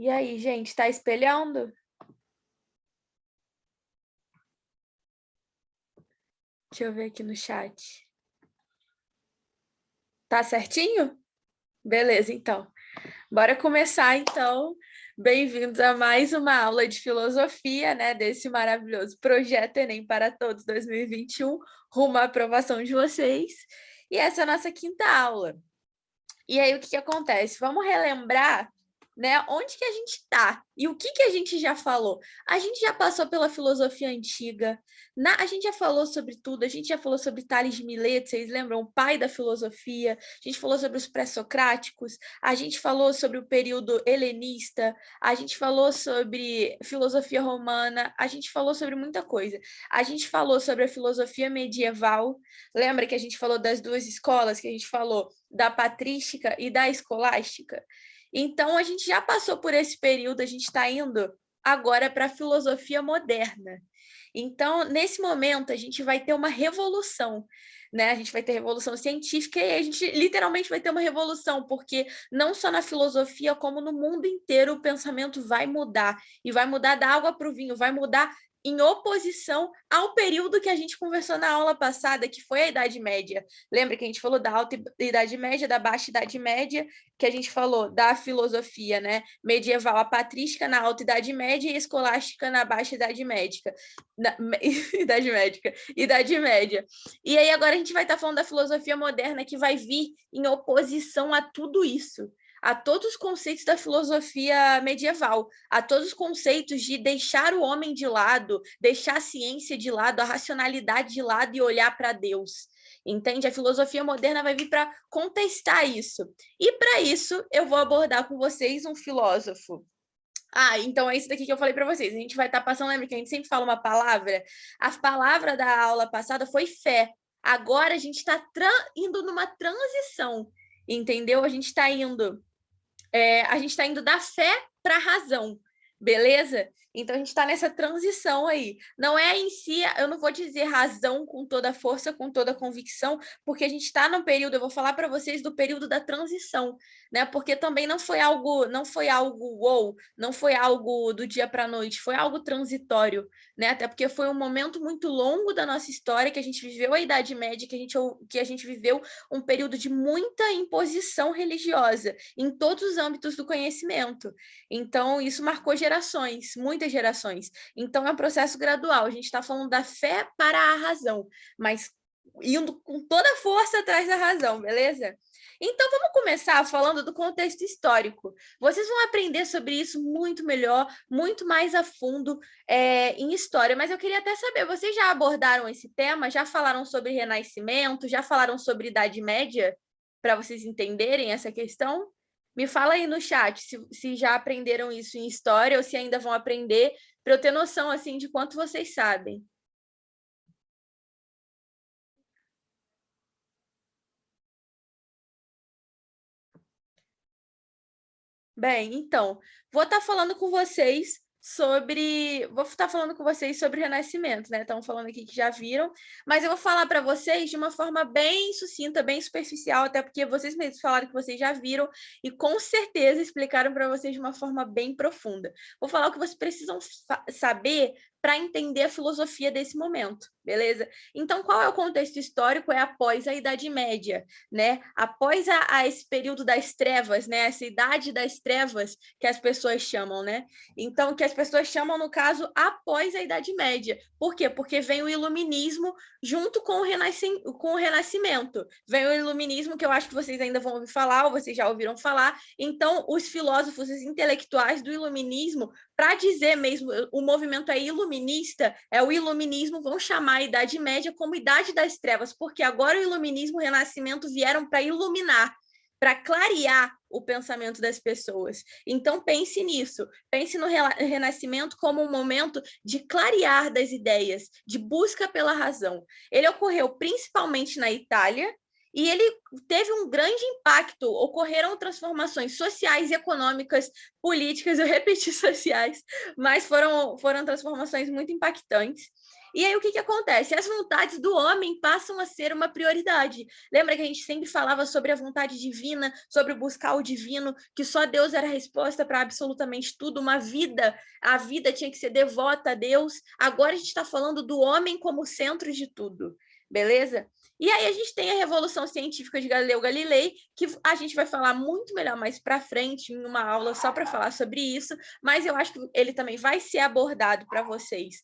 E aí, gente, tá espelhando? Deixa eu ver aqui no chat. Tá certinho? Beleza, então. Bora começar, então. Bem-vindos a mais uma aula de filosofia, né, desse maravilhoso projeto Enem para Todos 2021, rumo à aprovação de vocês. E essa é a nossa quinta aula. E aí, o que acontece? Vamos relembrar, né, onde que a gente está e o que a gente já falou. A gente já passou pela filosofia antiga, a gente já falou sobre tudo, a gente já falou sobre Tales de Mileto, vocês lembram? O pai da filosofia, a gente falou sobre os pré-socráticos, a gente falou sobre o período helenista, a gente falou sobre filosofia romana, a gente falou sobre muita coisa. A gente falou sobre a filosofia medieval, lembra que a gente falou das duas escolas, que a gente falou da patrística e da escolástica? Então, a gente já passou por esse período, a gente está indo agora para a filosofia moderna. Então, nesse momento, a gente vai ter uma revolução, né? A gente vai ter revolução científica e a gente literalmente vai ter uma revolução, porque não só na filosofia, como no mundo inteiro, o pensamento vai mudar. E vai mudar da água para o vinho, vai mudar em oposição ao período que a gente conversou na aula passada, que foi a Idade Média. Lembra que a gente falou da Alta Idade Média, da Baixa Idade Média, que a gente falou da filosofia, né, medieval, a patrística na Alta Idade Média e escolástica na Baixa Idade Médica. Idade Média. E aí agora a gente vai estar falando da filosofia moderna, que vai vir em oposição a tudo isso, a todos os conceitos da filosofia medieval, a todos os conceitos de deixar o homem de lado, deixar a ciência de lado, a racionalidade de lado e olhar para Deus. Entende? A filosofia moderna vai vir para contestar isso. E para isso, eu vou abordar com vocês um filósofo. Então é isso daqui que eu falei para vocês. A gente vai estar passando, lembra que a gente sempre fala uma palavra? A palavra da aula passada foi fé. Agora a gente está indo numa transição, entendeu? A gente está indo da fé para a razão, beleza? Então, a gente está nessa transição aí. Não é em si, eu não vou dizer razão com toda a força, com toda a convicção, porque a gente está no período, eu vou falar para vocês do período da transição, né? Porque também não foi algo wow, não foi algo do dia para a noite, foi algo transitório, né? Até porque foi um momento muito longo da nossa história, que a gente viveu a Idade Média, que a gente viveu um período de muita imposição religiosa em todos os âmbitos do conhecimento. Então, isso marcou gerações, muitas gerações. Então, é um processo gradual. A gente está falando da fé para a razão, mas indo com toda a força atrás da razão, beleza? Então, vamos começar falando do contexto histórico. Vocês vão aprender sobre isso muito melhor, muito mais a fundo em história. Mas eu queria até saber, vocês já abordaram esse tema? Já falaram sobre Renascimento? Já falaram sobre Idade Média? Para vocês entenderem essa questão? Me fala aí no chat se já aprenderam isso em história ou se ainda vão aprender, para eu ter noção assim de quanto vocês sabem. Bem, então, vou estar falando com vocês sobre o Renascimento, né? Estão falando aqui que já viram, mas eu vou falar para vocês de uma forma bem sucinta, bem superficial, até porque vocês mesmos falaram que vocês já viram e com certeza explicaram para vocês de uma forma bem profunda. Vou falar o que vocês precisam saber para entender a filosofia desse momento, beleza? Então, qual é o contexto histórico? É após a Idade Média, né? Após esse período das trevas, né? Essa idade das trevas que as pessoas chamam, né? Então, que as pessoas chamam, no caso, após a Idade Média. Por quê? Porque vem o Iluminismo junto com o Renascimento. Vem o Iluminismo, que eu acho que vocês ainda vão ouvir falar, ou vocês já ouviram falar. Então, os filósofos, os intelectuais do Iluminismo, para dizer mesmo, o movimento é iluminista, é o iluminismo, vão chamar a Idade Média como Idade das Trevas, porque agora o iluminismo e o Renascimento vieram para iluminar, para clarear o pensamento das pessoas. Então, pense nisso. Pense no Renascimento como um momento de clarear das ideias, de busca pela razão. Ele ocorreu principalmente na Itália, e ele teve um grande impacto. Ocorreram transformações sociais e econômicas, políticas, eu repeti sociais, mas foram transformações muito impactantes. E aí, o que acontece? As vontades do homem passam a ser uma prioridade. Lembra que a gente sempre falava sobre a vontade divina, sobre buscar o divino, que só Deus era a resposta para absolutamente tudo, a vida tinha que ser devota a Deus. Agora a gente está falando do homem como centro de tudo, beleza? E aí a gente tem a Revolução Científica de Galileu Galilei, que a gente vai falar muito melhor mais para frente, em uma aula só para falar sobre isso, mas eu acho que ele também vai ser abordado para vocês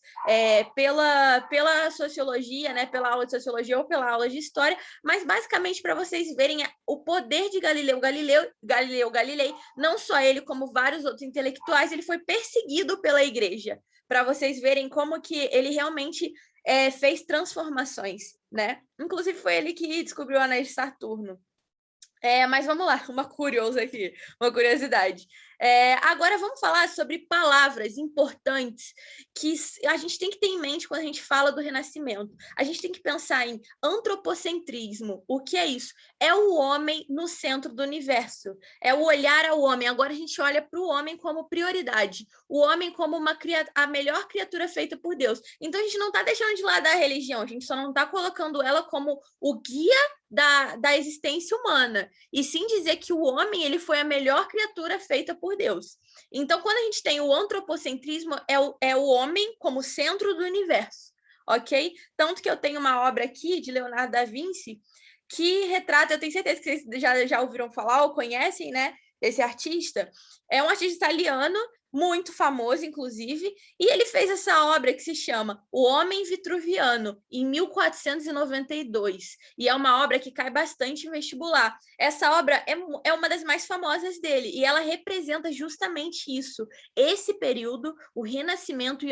pela sociologia, né, pela aula de sociologia ou pela aula de história, mas basicamente para vocês verem o poder de Galileu Galilei, não só ele, como vários outros intelectuais, ele foi perseguido pela igreja, para vocês verem como que ele realmente fez transformações, né? Inclusive foi ele que descobriu o anéis de Saturno. Mas vamos lá, uma curiosidade. Agora vamos falar sobre palavras importantes que a gente tem que ter em mente quando a gente fala do Renascimento. A gente tem que pensar em antropocentrismo. O que é isso? É o homem no centro do universo. É o olhar ao homem. Agora a gente olha para o homem como prioridade. O homem como a melhor criatura feita por Deus. Então a gente não está deixando de lado a religião, a gente só não está colocando ela como o guia da existência humana, e sim dizer que o homem ele foi a melhor criatura feita por Deus. Então, quando a gente tem o antropocentrismo, é o homem como centro do universo, ok? Tanto que eu tenho uma obra aqui de Leonardo da Vinci que retrata, eu tenho certeza que vocês já ouviram falar ou conhecem, né? Esse artista. É um artista italiano, muito famoso, inclusive, e ele fez essa obra que se chama O Homem Vitruviano, em 1492, e é uma obra que cai bastante em vestibular. Essa obra é uma das mais famosas dele, e ela representa justamente isso, esse período, o Renascimento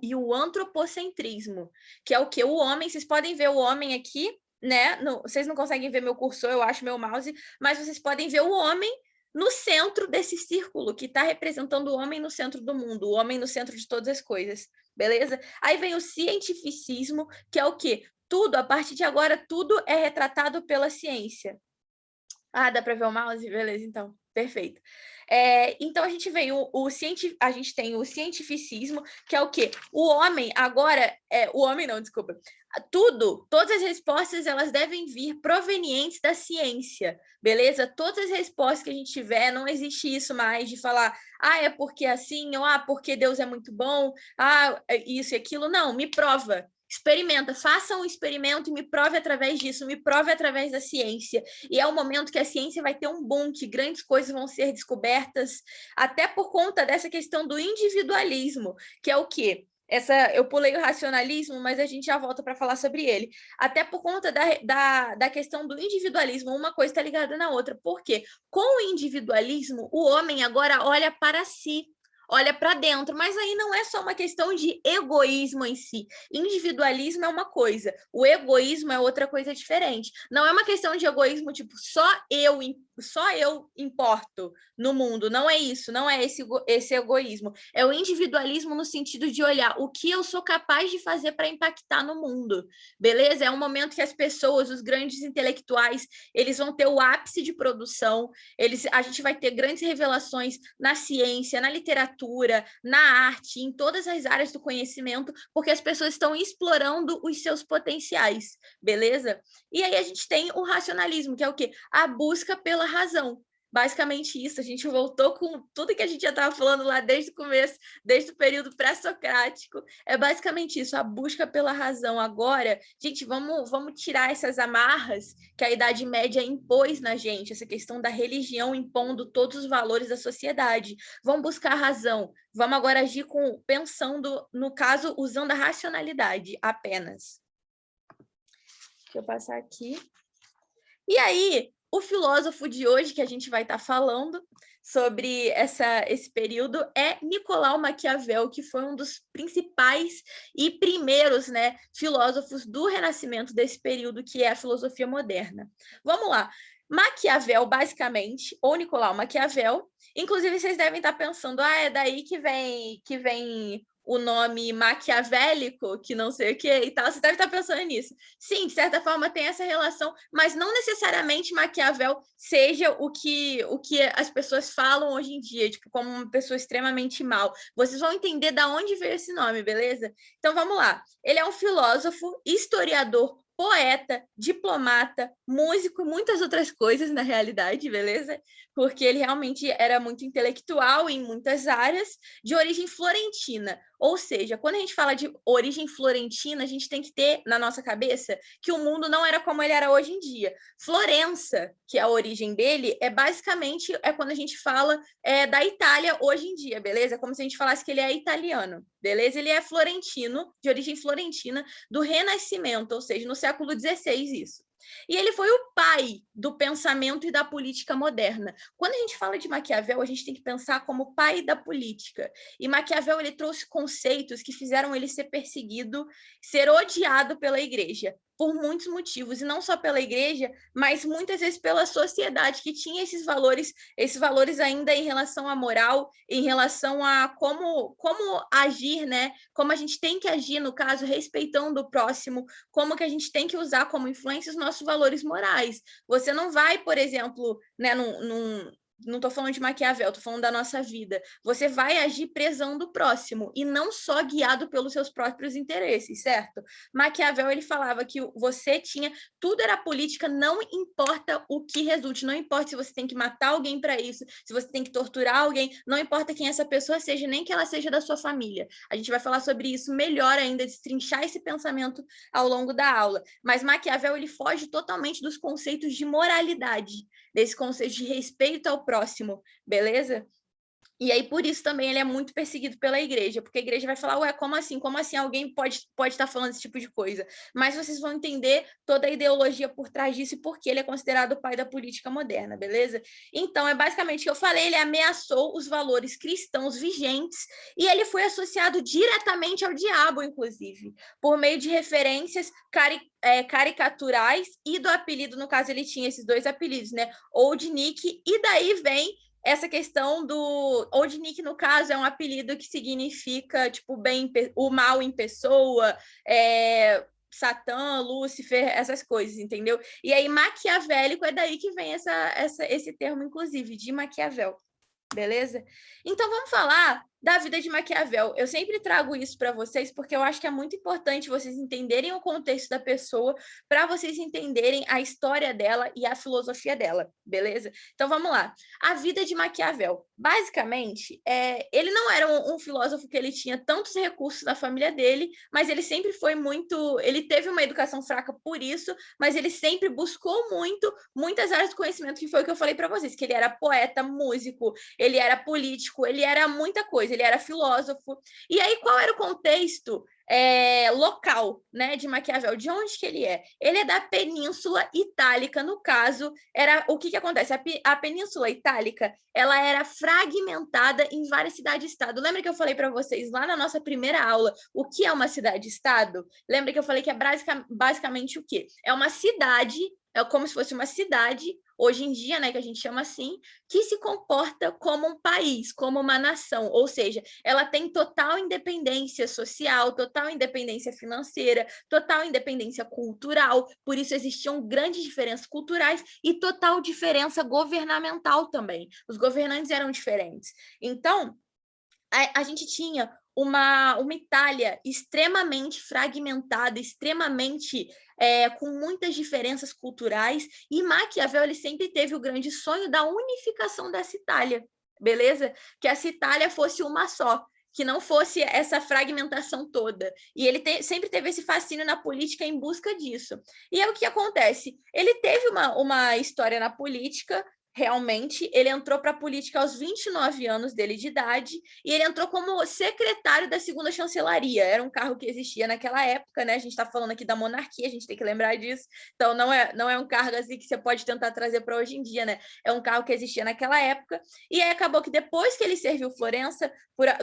e o antropocentrismo, que é o que? O homem, vocês podem ver o homem aqui, né? Vocês não conseguem ver meu cursor, eu acho, meu mouse, mas vocês podem ver o homem no centro desse círculo, que está representando o homem no centro do mundo, o homem no centro de todas as coisas, beleza? Aí vem o cientificismo, que é o quê? Tudo, a partir de agora, tudo é retratado pela ciência. Ah, dá para ver o mouse? Beleza, então. Perfeito. Então, a gente tem o cientificismo, que é o quê? O homem agora... o homem não, desculpa. Todas as respostas, elas devem vir provenientes da ciência, beleza? Todas as respostas que a gente tiver, não existe isso mais de falar, é porque assim, ou porque Deus é muito bom, isso e aquilo. Não, me prova. Experimenta, faça um experimento e me prove através disso, me prove através da ciência. E é o momento que a ciência vai ter um boom, que grandes coisas vão ser descobertas, até por conta dessa questão do individualismo, que é o quê? Eu pulei o racionalismo, mas a gente já volta para falar sobre ele. Até por conta da questão do individualismo, uma coisa está ligada na outra. Por quê? Com o individualismo, o homem agora olha para si, olha para dentro, mas aí não é só uma questão de egoísmo em si. Individualismo é uma coisa, o egoísmo é outra coisa diferente. Não é uma questão de egoísmo, tipo, só eu importo no mundo. Não é isso, não é esse egoísmo. É o individualismo no sentido de olhar o que eu sou capaz de fazer para impactar no mundo, beleza? É um momento que as pessoas, os grandes intelectuais, eles vão ter o ápice de produção, a gente vai ter grandes revelações na ciência, na literatura, na arte, em todas as áreas do conhecimento, porque as pessoas estão explorando os seus potenciais, beleza? E aí a gente tem o racionalismo, que é o quê? A busca pela razão. Basicamente isso, a gente voltou com tudo que a gente já estava falando lá desde o começo, desde o período pré-socrático. É basicamente isso, a busca pela razão. Agora, gente, vamos tirar essas amarras que a Idade Média impôs na gente, essa questão da religião impondo todos os valores da sociedade. Vamos buscar a razão. Vamos agora agir pensando, no caso, usando a racionalidade apenas. Deixa eu passar aqui. E aí, o filósofo de hoje que a gente vai estar falando sobre esse período é Nicolau Maquiavel, que foi um dos principais e primeiros, né, filósofos do Renascimento desse período, que é a filosofia moderna. Vamos lá. Maquiavel, basicamente, ou Nicolau Maquiavel, inclusive vocês devem estar pensando, é daí que vem o nome maquiavélico, que não sei o que e tal, você deve estar pensando nisso. Sim, de certa forma tem essa relação, mas não necessariamente Maquiavel seja o que as pessoas falam hoje em dia, tipo, como uma pessoa extremamente mal. Vocês vão entender da onde veio esse nome, beleza? Então vamos lá. Ele é um filósofo, historiador, poeta, diplomata, músico e muitas outras coisas na realidade, beleza? Porque ele realmente era muito intelectual em muitas áreas, de origem florentina. Ou seja, quando a gente fala de origem florentina, a gente tem que ter na nossa cabeça que o mundo não era como ele era hoje em dia. Florença, que é a origem dele, basicamente quando a gente fala da Itália hoje em dia, beleza? É como se a gente falasse que ele é italiano, beleza? Ele é florentino, de origem florentina, do Renascimento, ou seja, no século XVI, isso. E ele foi o pai do pensamento e da política moderna. Quando a gente fala de Maquiavel, a gente tem que pensar como pai da política. E Maquiavel ele trouxe conceitos que fizeram ele ser perseguido, ser odiado pela igreja, por muitos motivos, e não só pela igreja, mas muitas vezes pela sociedade que tinha esses valores ainda em relação à moral, em relação a como agir, né? Como a gente tem que agir, no caso, respeitando o próximo, como que a gente tem que usar como influência os nossos valores morais. Você não vai, por exemplo, né, não estou falando de Maquiavel, estou falando da nossa vida. Você vai agir prezando o próximo e não só guiado pelos seus próprios interesses, certo? Maquiavel ele falava que você tinha tudo era política, não importa o que resulte, não importa se você tem que matar alguém para isso, se você tem que torturar alguém, não importa quem essa pessoa seja, nem que ela seja da sua família. A gente vai falar sobre isso melhor ainda, destrinchar esse pensamento ao longo da aula. Mas Maquiavel ele foge totalmente dos conceitos de moralidade, desse conceito de respeito ao próximo, beleza? E aí, por isso também ele é muito perseguido pela igreja, porque a igreja vai falar, ué, como assim? Como assim alguém pode estar falando esse tipo de coisa? Mas vocês vão entender toda a ideologia por trás disso e por que ele é considerado o pai da política moderna, beleza? Então, é basicamente o que eu falei, ele ameaçou os valores cristãos vigentes e ele foi associado diretamente ao diabo, inclusive, por meio de referências caricaturais e do apelido, no caso ele tinha esses dois apelidos, né? Old Nick, e daí vem essa questão do Old Nick, no caso, é um apelido que significa tipo o mal em pessoa, Satã, Lúcifer, essas coisas, entendeu? E aí, maquiavélico é daí que vem esse termo, inclusive, de Maquiavel. Beleza? Então vamos falar da vida de Maquiavel. Eu sempre trago isso para vocês porque eu acho que é muito importante vocês entenderem o contexto da pessoa para vocês entenderem a história dela e a filosofia dela, beleza? Então vamos lá. A vida de Maquiavel. Basicamente, ele não era um filósofo que ele tinha tantos recursos na família dele, mas ele sempre foi muito... Ele teve uma educação fraca por isso, mas ele sempre buscou muitas áreas de conhecimento, que foi o que eu falei para vocês, que ele era poeta, músico, ele era político, ele era muita coisa, ele era filósofo. E aí, qual era o contexto local, né, de Maquiavel? De onde que ele é? Ele é da Península Itálica, no caso, era o que acontece? A Península Itálica, ela era fragmentada em várias cidades-estado. Lembra que eu falei para vocês lá na nossa primeira aula o que é uma cidade-estado? Lembra que eu falei que é basicamente o quê? É uma cidade, é como se fosse uma cidade, hoje em dia, né, que a gente chama assim, que se comporta como um país, como uma nação, ou seja, ela tem total independência social, total independência financeira, total independência cultural, por isso existiam grandes diferenças culturais e total diferença governamental também. Os governantes eram diferentes. Então, a gente tinha uma Itália extremamente fragmentada, extremamente com muitas diferenças culturais, e Maquiavel ele sempre teve o grande sonho da unificação dessa Itália, beleza? Que essa Itália fosse uma só, que não fosse essa fragmentação toda. E ele sempre teve esse fascínio na política em busca disso. E é o que acontece. Ele teve uma história na política, realmente, ele entrou para a política aos 29 anos dele de idade, e ele entrou como secretário da segunda chancelaria. Era um cargo que existia naquela época, né? A gente está falando aqui da monarquia, a gente tem que lembrar disso. Então, não é um cargo assim que você pode tentar trazer para hoje em dia, né? É um cargo que existia naquela época. E aí acabou que depois que ele serviu Florença,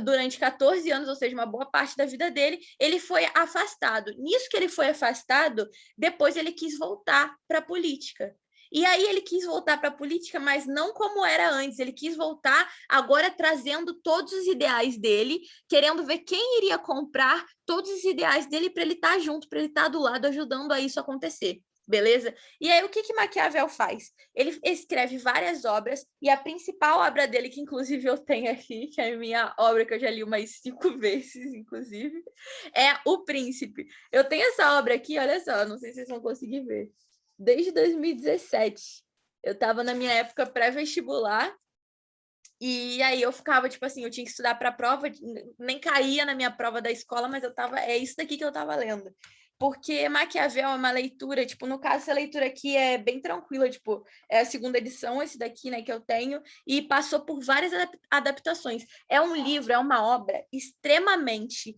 durante 14 anos, ou seja, uma boa parte da vida dele, ele foi afastado. Nisso que ele foi afastado, depois ele quis voltar para a política. E aí ele quis voltar para a política, mas não como era antes. Ele quis voltar agora trazendo todos os ideais dele, querendo ver quem iria comprar todos os ideais dele para ele estar junto, para ele estar do lado, ajudando a isso acontecer. Beleza? E aí, o que Maquiavel faz? Ele escreve várias obras, e a principal obra dele, que inclusive eu tenho aqui, que é a minha obra, que eu já li umas 5 vezes, inclusive, é O Príncipe. Eu tenho essa obra aqui, olha só, não sei se vocês vão conseguir ver. Desde 2017. Eu estava na minha época pré-vestibular, e aí eu ficava, tipo assim, eu tinha que estudar para a prova, nem caía na minha prova da escola, mas é isso daqui que eu estava lendo. Porque Maquiavel é uma leitura, tipo, no caso, essa leitura aqui é bem tranquila, tipo, é a segunda edição, esse daqui, né, que eu tenho, e passou por várias adaptações. É um livro, é uma obra extremamente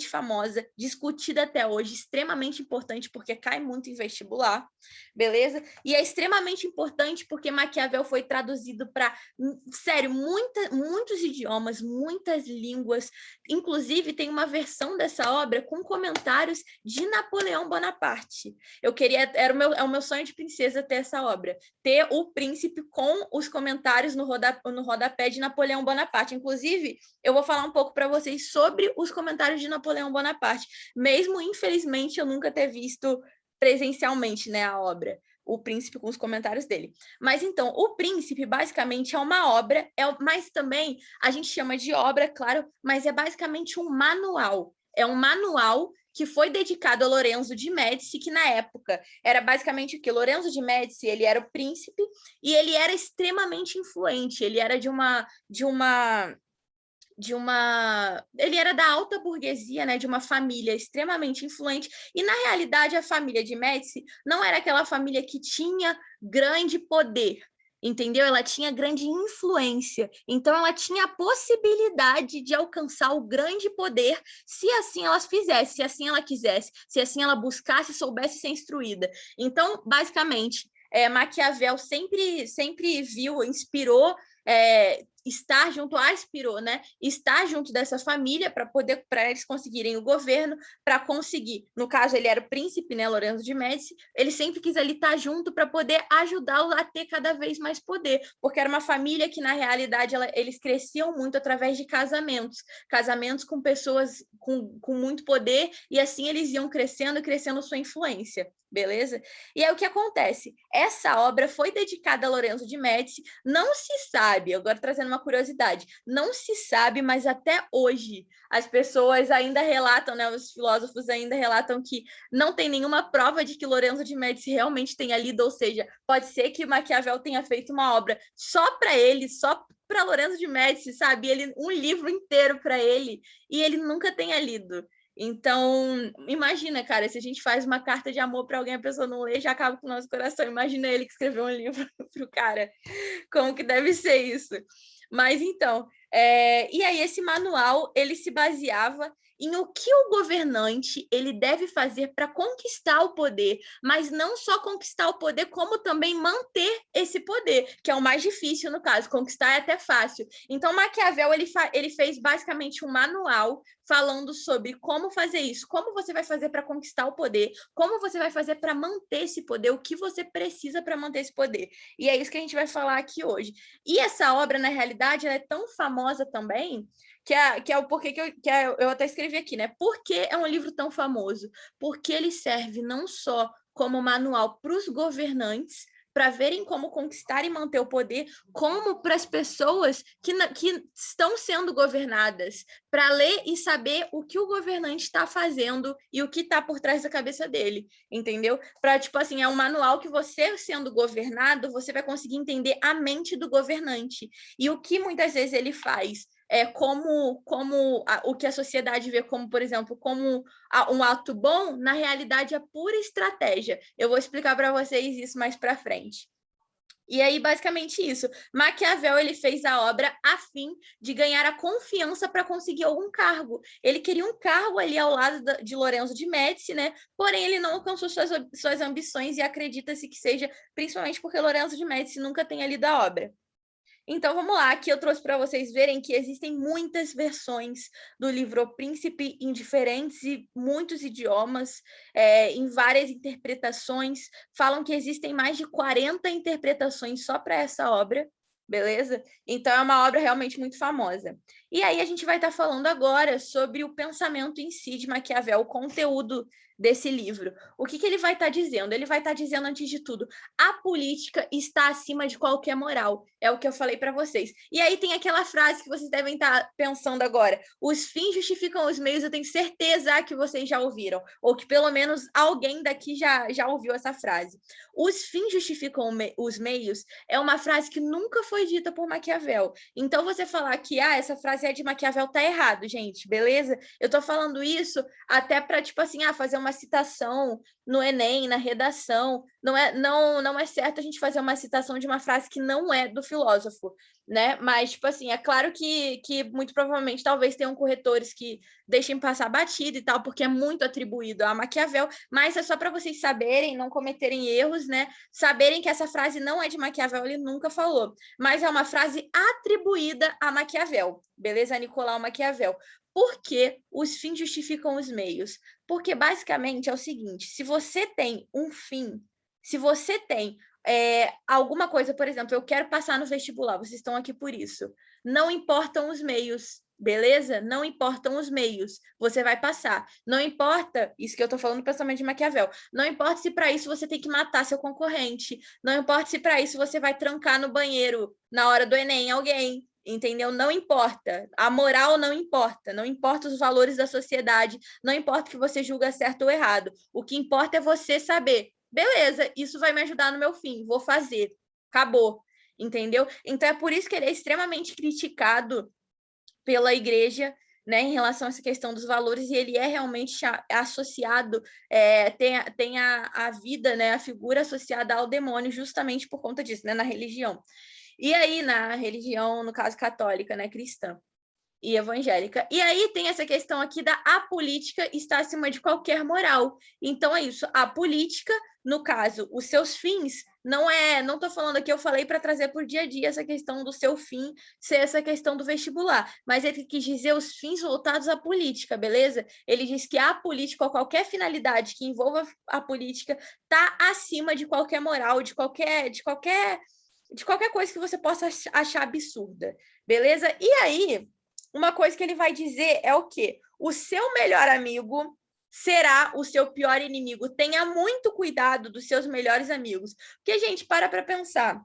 famosa, discutida até hoje, extremamente importante, porque cai muito em vestibular, beleza? E é extremamente importante porque Maquiavel foi traduzido para, sério, muitos idiomas, muitas línguas, inclusive tem uma versão dessa obra com comentários de Napoleão Bonaparte. É o meu sonho de princesa ter essa obra, ter o príncipe com os comentários no rodapé de Napoleão Bonaparte. Inclusive, eu vou falar um pouco para vocês sobre os comentários de Napoleão Bonaparte, mesmo, infelizmente, eu nunca ter visto presencialmente, né, a obra, O Príncipe com os comentários dele. Mas então, O Príncipe basicamente é uma obra, mas também a gente chama de obra, claro, mas é basicamente um manual. É um manual que foi dedicado a Lorenzo de Médici, que na época era basicamente o que? Lorenzo de Médici, ele era o príncipe e ele era extremamente influente, ele era ele era da alta burguesia, né, de uma família extremamente influente, e na realidade a família de Médici não era aquela família que tinha grande poder, entendeu? Ela tinha grande influência, então ela tinha a possibilidade de alcançar o grande poder se assim ela fizesse, se assim ela quisesse, se assim ela buscasse, soubesse ser instruída. Então, basicamente, Maquiavel sempre viu, inspirou, aspirou, né? Estar junto dessa família para eles conseguirem o governo, para conseguir, no caso ele era o príncipe, né, Lorenzo de Médici, ele sempre quis ali estar junto para poder ajudá-lo a ter cada vez mais poder, porque era uma família que na realidade eles cresciam muito através de casamentos com pessoas com muito poder, e assim eles iam crescendo e crescendo sua influência. Beleza? E aí o que acontece? Essa obra foi dedicada a Lorenzo de Médici, não se sabe, agora trazendo uma curiosidade, não se sabe, mas até hoje as pessoas ainda relatam, né, os filósofos ainda relatam que não tem nenhuma prova de que Lorenzo de Médici realmente tenha lido, ou seja, pode ser que Maquiavel tenha feito uma obra só para ele, só para Lorenzo de Médici, sabe? Um livro inteiro para ele, e ele nunca tenha lido. Então, imagina, cara, se a gente faz uma carta de amor para alguém, a pessoa não lê, já acaba com o nosso coração. Imagina ele que escreveu um livro pro cara. Como que deve ser isso? Mas então, e aí esse manual, ele se baseava em o que o governante ele deve fazer para conquistar o poder, mas não só conquistar o poder, como também manter esse poder, que é o mais difícil no caso, conquistar é até fácil. Então, Maquiavel, ele fez basicamente um manual falando sobre como fazer isso, como você vai fazer para conquistar o poder, como você vai fazer para manter esse poder, o que você precisa para manter esse poder. E é isso que a gente vai falar aqui hoje. E essa obra, na realidade, ela é tão famosa também, que é o porquê eu até escrevi aqui, né? Por que é um livro tão famoso? Porque ele serve não só como manual para os governantes, para verem como conquistar e manter o poder, como para as pessoas que estão sendo governadas, para ler e saber o que o governante está fazendo e o que está por trás da cabeça dele, entendeu? Para, tipo assim, é um manual que você, sendo governado, você vai conseguir entender a mente do governante e o que muitas vezes ele faz. O que a sociedade vê como, por exemplo, como um ato bom, na realidade é pura estratégia. Eu vou explicar para vocês isso mais para frente. E aí, basicamente isso. Maquiavel, ele fez a obra a fim de ganhar a confiança para conseguir algum cargo. Ele queria um cargo ali ao lado de Lorenzo de Médici, né? Porém, ele não alcançou suas ambições e acredita-se que seja principalmente porque Lorenzo de Médici nunca tenha lido a obra. Então, vamos lá. Aqui eu trouxe para vocês verem que existem muitas versões do livro O Príncipe em diferentes e muitos idiomas, em várias interpretações. Falam que existem mais de 40 interpretações só para essa obra, beleza? Então, é uma obra realmente muito famosa. E aí, a gente vai estar falando agora sobre o pensamento em si de Maquiavel, o conteúdo desse livro. O que ele vai estar dizendo? Ele vai estar dizendo, antes de tudo, a política está acima de qualquer moral. É o que eu falei para vocês. E aí tem aquela frase que vocês devem estar pensando agora. Os fins justificam os meios. Eu tenho certeza que vocês já ouviram. Ou que pelo menos alguém daqui já ouviu essa frase. Os fins justificam os meios é uma frase que nunca foi dita por Maquiavel. Então você falar que essa frase é de Maquiavel tá errado, gente. Beleza? Eu tô falando isso até para, tipo assim, fazer uma citação no Enem, na redação. Não é certo a gente fazer uma citação de uma frase que não é do filósofo, né? Mas, tipo assim, é claro que muito provavelmente talvez tenham corretores que deixem passar batido e tal, porque é muito atribuído a Maquiavel, mas é só para vocês saberem, não cometerem erros, né? Saberem que essa frase não é de Maquiavel, ele nunca falou, mas é uma frase atribuída a Maquiavel, beleza? Nicolau Maquiavel. Por que os fins justificam os meios? Porque basicamente é o seguinte: se você tem um fim, se você tem alguma coisa, por exemplo, eu quero passar no vestibular, vocês estão aqui por isso. Não importam os meios, beleza? Não importam os meios, você vai passar. Não importa, isso que eu estou falando do pensamento de Maquiavel, não importa se para isso você tem que matar seu concorrente, não importa se para isso você vai trancar no banheiro na hora do Enem alguém, entendeu? Não importa. A moral não importa. Não importa os valores da sociedade. Não importa o que você julga certo ou errado. O que importa é você saber. Beleza, isso vai me ajudar no meu fim. Vou fazer. Acabou. Entendeu? Então é por isso que ele é extremamente criticado pela igreja, né, em relação a essa questão dos valores, e ele é realmente associado, tem a vida, né, a figura associada ao demônio justamente por conta disso, né, na religião. E aí, na religião, no caso católica, né, cristã e evangélica. E aí tem essa questão aqui da apolítica está acima de qualquer moral. Então é isso, a política, no caso, os seus fins, não estou falando aqui, eu falei para trazer por dia a dia essa questão do seu fim ser essa questão do vestibular, mas ele quis dizer os fins voltados à política, beleza? Ele diz que a política, ou qualquer finalidade que envolva a política, está acima de qualquer moral, de qualquer coisa que você possa achar absurda, beleza? E aí, uma coisa que ele vai dizer é o quê? O seu melhor amigo será o seu pior inimigo. Tenha muito cuidado dos seus melhores amigos. Porque, gente, para pensar.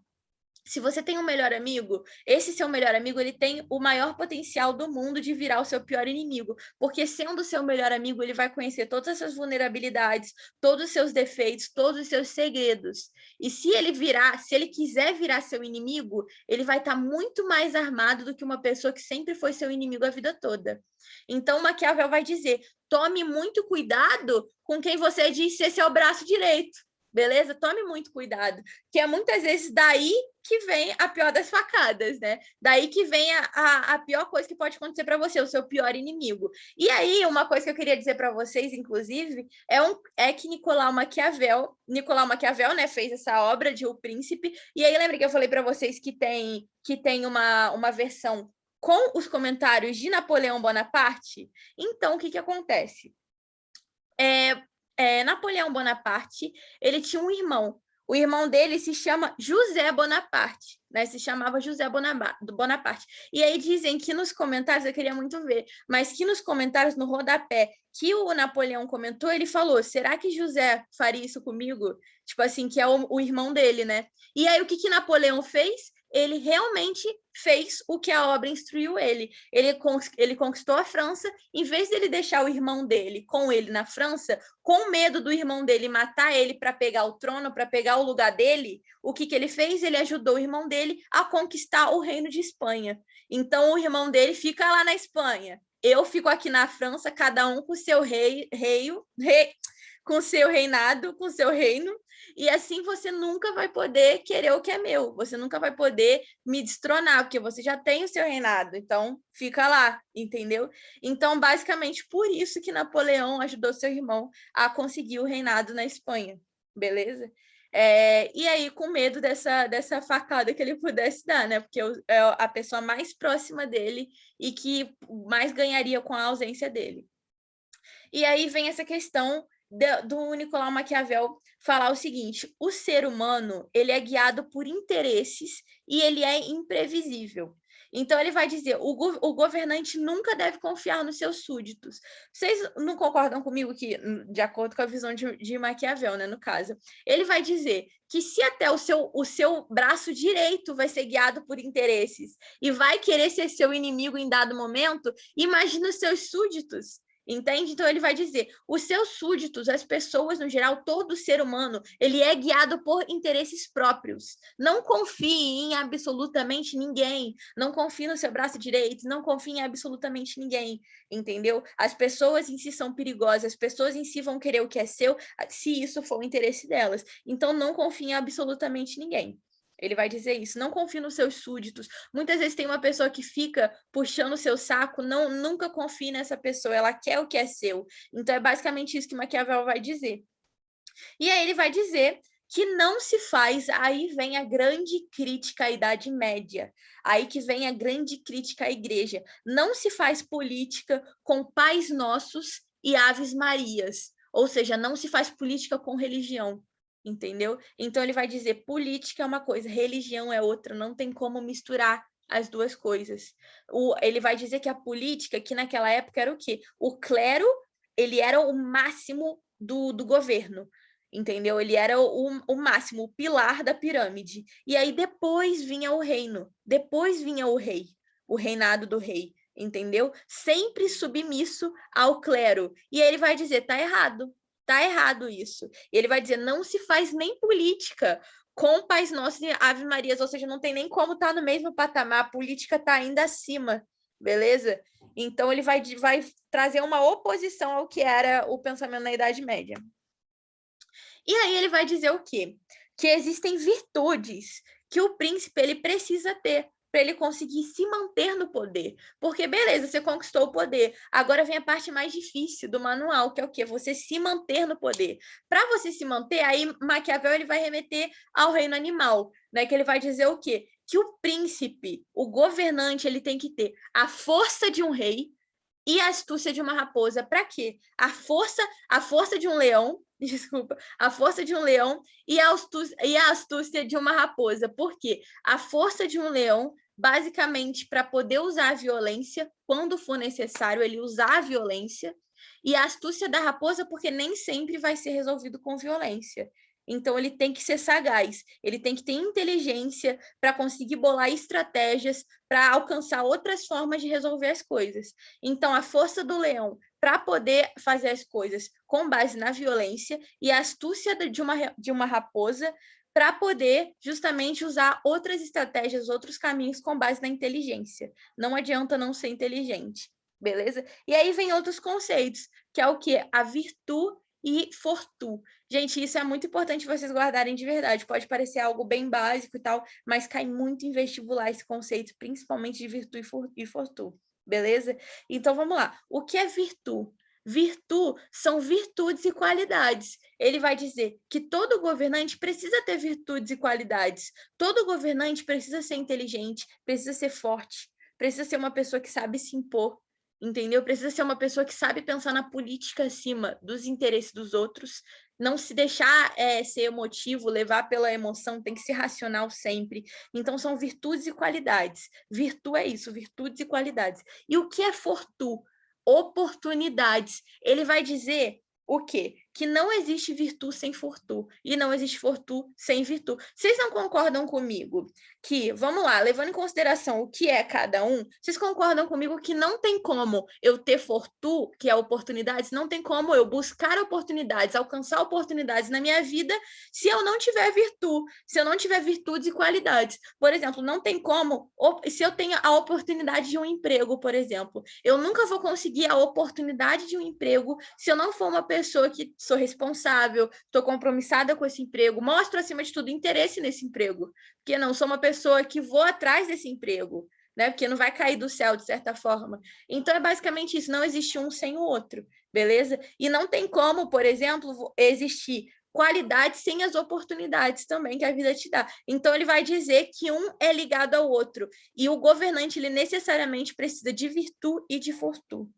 Se você tem um melhor amigo, esse seu melhor amigo, ele tem o maior potencial do mundo de virar o seu pior inimigo, porque sendo seu melhor amigo, ele vai conhecer todas as suas vulnerabilidades, todos os seus defeitos, todos os seus segredos. E se ele quiser virar seu inimigo, ele vai estar muito mais armado do que uma pessoa que sempre foi seu inimigo a vida toda. Então, Maquiavel vai dizer: tome muito cuidado com quem você diz ser seu braço direito. Beleza? Tome muito cuidado, que é muitas vezes daí que vem a pior das facadas, né? Daí que vem a pior coisa que pode acontecer para você, o seu pior inimigo. E aí, uma coisa que eu queria dizer para vocês, inclusive, é que Nicolau Maquiavel, né, fez essa obra de O Príncipe, e aí lembra que eu falei para vocês que tem uma versão com os comentários de Napoleão Bonaparte? Então, o que acontece? Napoleão Bonaparte, ele tinha um irmão. O irmão dele se chama José Bonaparte, né? Se chamava José Bonaparte. E aí dizem que nos comentários, eu queria muito ver, mas que nos comentários, no rodapé, que o Napoleão comentou, ele falou: será que José faria isso comigo? Tipo assim, que é o irmão dele, né? E aí o que Napoleão fez? Ele realmente fez o que a obra instruiu ele. Ele conquistou a França, em vez dele deixar o irmão dele com ele na França, com medo do irmão dele matar ele para pegar o trono, para pegar o lugar dele, o que ele fez? Ele ajudou o irmão dele a conquistar o reino de Espanha. Então, o irmão dele fica lá na Espanha. Eu fico aqui na França, cada um com seu com seu reinado, com seu reino, e assim você nunca vai poder querer o que é meu, você nunca vai poder me destronar, porque você já tem o seu reinado, então fica lá, entendeu? Então, basicamente, por isso que Napoleão ajudou seu irmão a conseguir o reinado na Espanha, beleza? E aí, com medo dessa facada que ele pudesse dar, né? Porque é a pessoa mais próxima dele e que mais ganharia com a ausência dele. E aí vem essa questão do Nicolau Maquiavel falar o seguinte: o ser humano, ele é guiado por interesses e ele é imprevisível. Então, ele vai dizer, o governante nunca deve confiar nos seus súditos. Vocês não concordam comigo que, de acordo com a visão de Maquiavel, né, no caso, ele vai dizer que se até o seu braço direito vai ser guiado por interesses e vai querer ser seu inimigo em dado momento, imagina os seus súditos. Entende? Então, ele vai dizer, os seus súditos, as pessoas no geral, todo ser humano, ele é guiado por interesses próprios. Não confie em absolutamente ninguém. Não confie no seu braço direito, não confie em absolutamente ninguém. Entendeu? As pessoas em si são perigosas, as pessoas em si vão querer o que é seu, se isso for o interesse delas. Então, não confie em absolutamente ninguém. Ele vai dizer isso, não confie nos seus súditos. Muitas vezes tem uma pessoa que fica puxando o seu saco, nunca confie nessa pessoa, ela quer o que é seu. Então, é basicamente isso que Maquiavel vai dizer. E aí ele vai dizer que não se faz, aí vem a grande crítica à Idade Média, aí que vem a grande crítica à igreja. Não se faz política com pais nossos e aves marias, ou seja, não se faz política com religião. Entendeu? Então ele vai dizer, política é uma coisa, religião é outra, não tem como misturar as duas coisas. Ele vai dizer que a política, que naquela época era o quê? O clero, ele era o máximo do governo, entendeu? Ele era o máximo, o pilar da pirâmide. E aí depois vinha o reino, depois vinha o rei, o reinado do rei, entendeu? Sempre submisso ao clero. E aí ele vai dizer, tá errado. Tá errado isso. E ele vai dizer, não se faz nem política com Pais Nossos e Ave Marias, ou seja, não tem nem como estar no mesmo patamar, a política está ainda acima, beleza? Então, ele vai trazer uma oposição ao que era o pensamento na Idade Média. E aí ele vai dizer o quê? Que existem virtudes que o príncipe ele precisa ter para ele conseguir se manter no poder. Porque, beleza, você conquistou o poder. Agora vem a parte mais difícil do manual, que é o quê? Você se manter no poder. Para você se manter, aí Maquiavel ele vai remeter ao reino animal, né? Que ele vai dizer o quê? Que o príncipe, o governante, ele tem que ter a força de um rei e a astúcia de uma raposa. Para quê? A força de um leão, desculpa, a força de um leão e a astúcia de uma raposa. Por quê? A força de um leão, basicamente, para poder usar a violência, quando for necessário ele usar a violência, e a astúcia da raposa, porque nem sempre vai ser resolvido com violência. Então, ele tem que ser sagaz, ele tem que ter inteligência para conseguir bolar estratégias para alcançar outras formas de resolver as coisas. Então, a força do leão para poder fazer as coisas com base na violência e a astúcia de uma raposa para poder justamente usar outras estratégias, outros caminhos com base na inteligência. Não adianta não ser inteligente, beleza? E aí vem outros conceitos, que é o quê? A virtude e fortuna. Gente, isso é muito importante vocês guardarem de verdade. Pode parecer algo bem básico e tal, mas cai muito em vestibular esse conceito, principalmente de virtude e fortuna, beleza? Então, vamos lá. O que é virtude? Virtude são virtudes e qualidades. Ele vai dizer que todo governante precisa ter virtudes e qualidades. Todo governante precisa ser inteligente, precisa ser forte, precisa ser uma pessoa que sabe se impor, entendeu? Precisa ser uma pessoa que sabe pensar na política acima dos interesses dos outros, não se deixar ser emotivo, levar pela emoção, tem que ser racional sempre. Então, são virtudes e qualidades. Virtude é isso, virtudes e qualidades. E o que é fortuna? Oportunidades. Ele vai dizer o quê? Que não existe virtude sem fortuna e não existe fortuna sem virtude. Vocês não concordam comigo que, vamos lá, levando em consideração o que é cada um, vocês concordam comigo que não tem como eu ter fortuna, que é oportunidades, não tem como eu buscar oportunidades, alcançar oportunidades na minha vida se eu não tiver virtude, se eu não tiver virtudes e qualidades. Por exemplo, não tem como, se eu tenho a oportunidade de um emprego, por exemplo, eu nunca vou conseguir a oportunidade de um emprego se eu não for uma pessoa que sou responsável, estou compromissada com esse emprego, mostro, acima de tudo, interesse nesse emprego, porque não sou uma pessoa que vou atrás desse emprego, né? Porque não vai cair do céu, de certa forma. Então, é basicamente isso, não existe um sem o outro, beleza? E não tem como, por exemplo, existir qualidades sem as oportunidades também que a vida te dá. Então, ele vai dizer que um é ligado ao outro. E o governante, ele necessariamente precisa de virtude e de fortuna.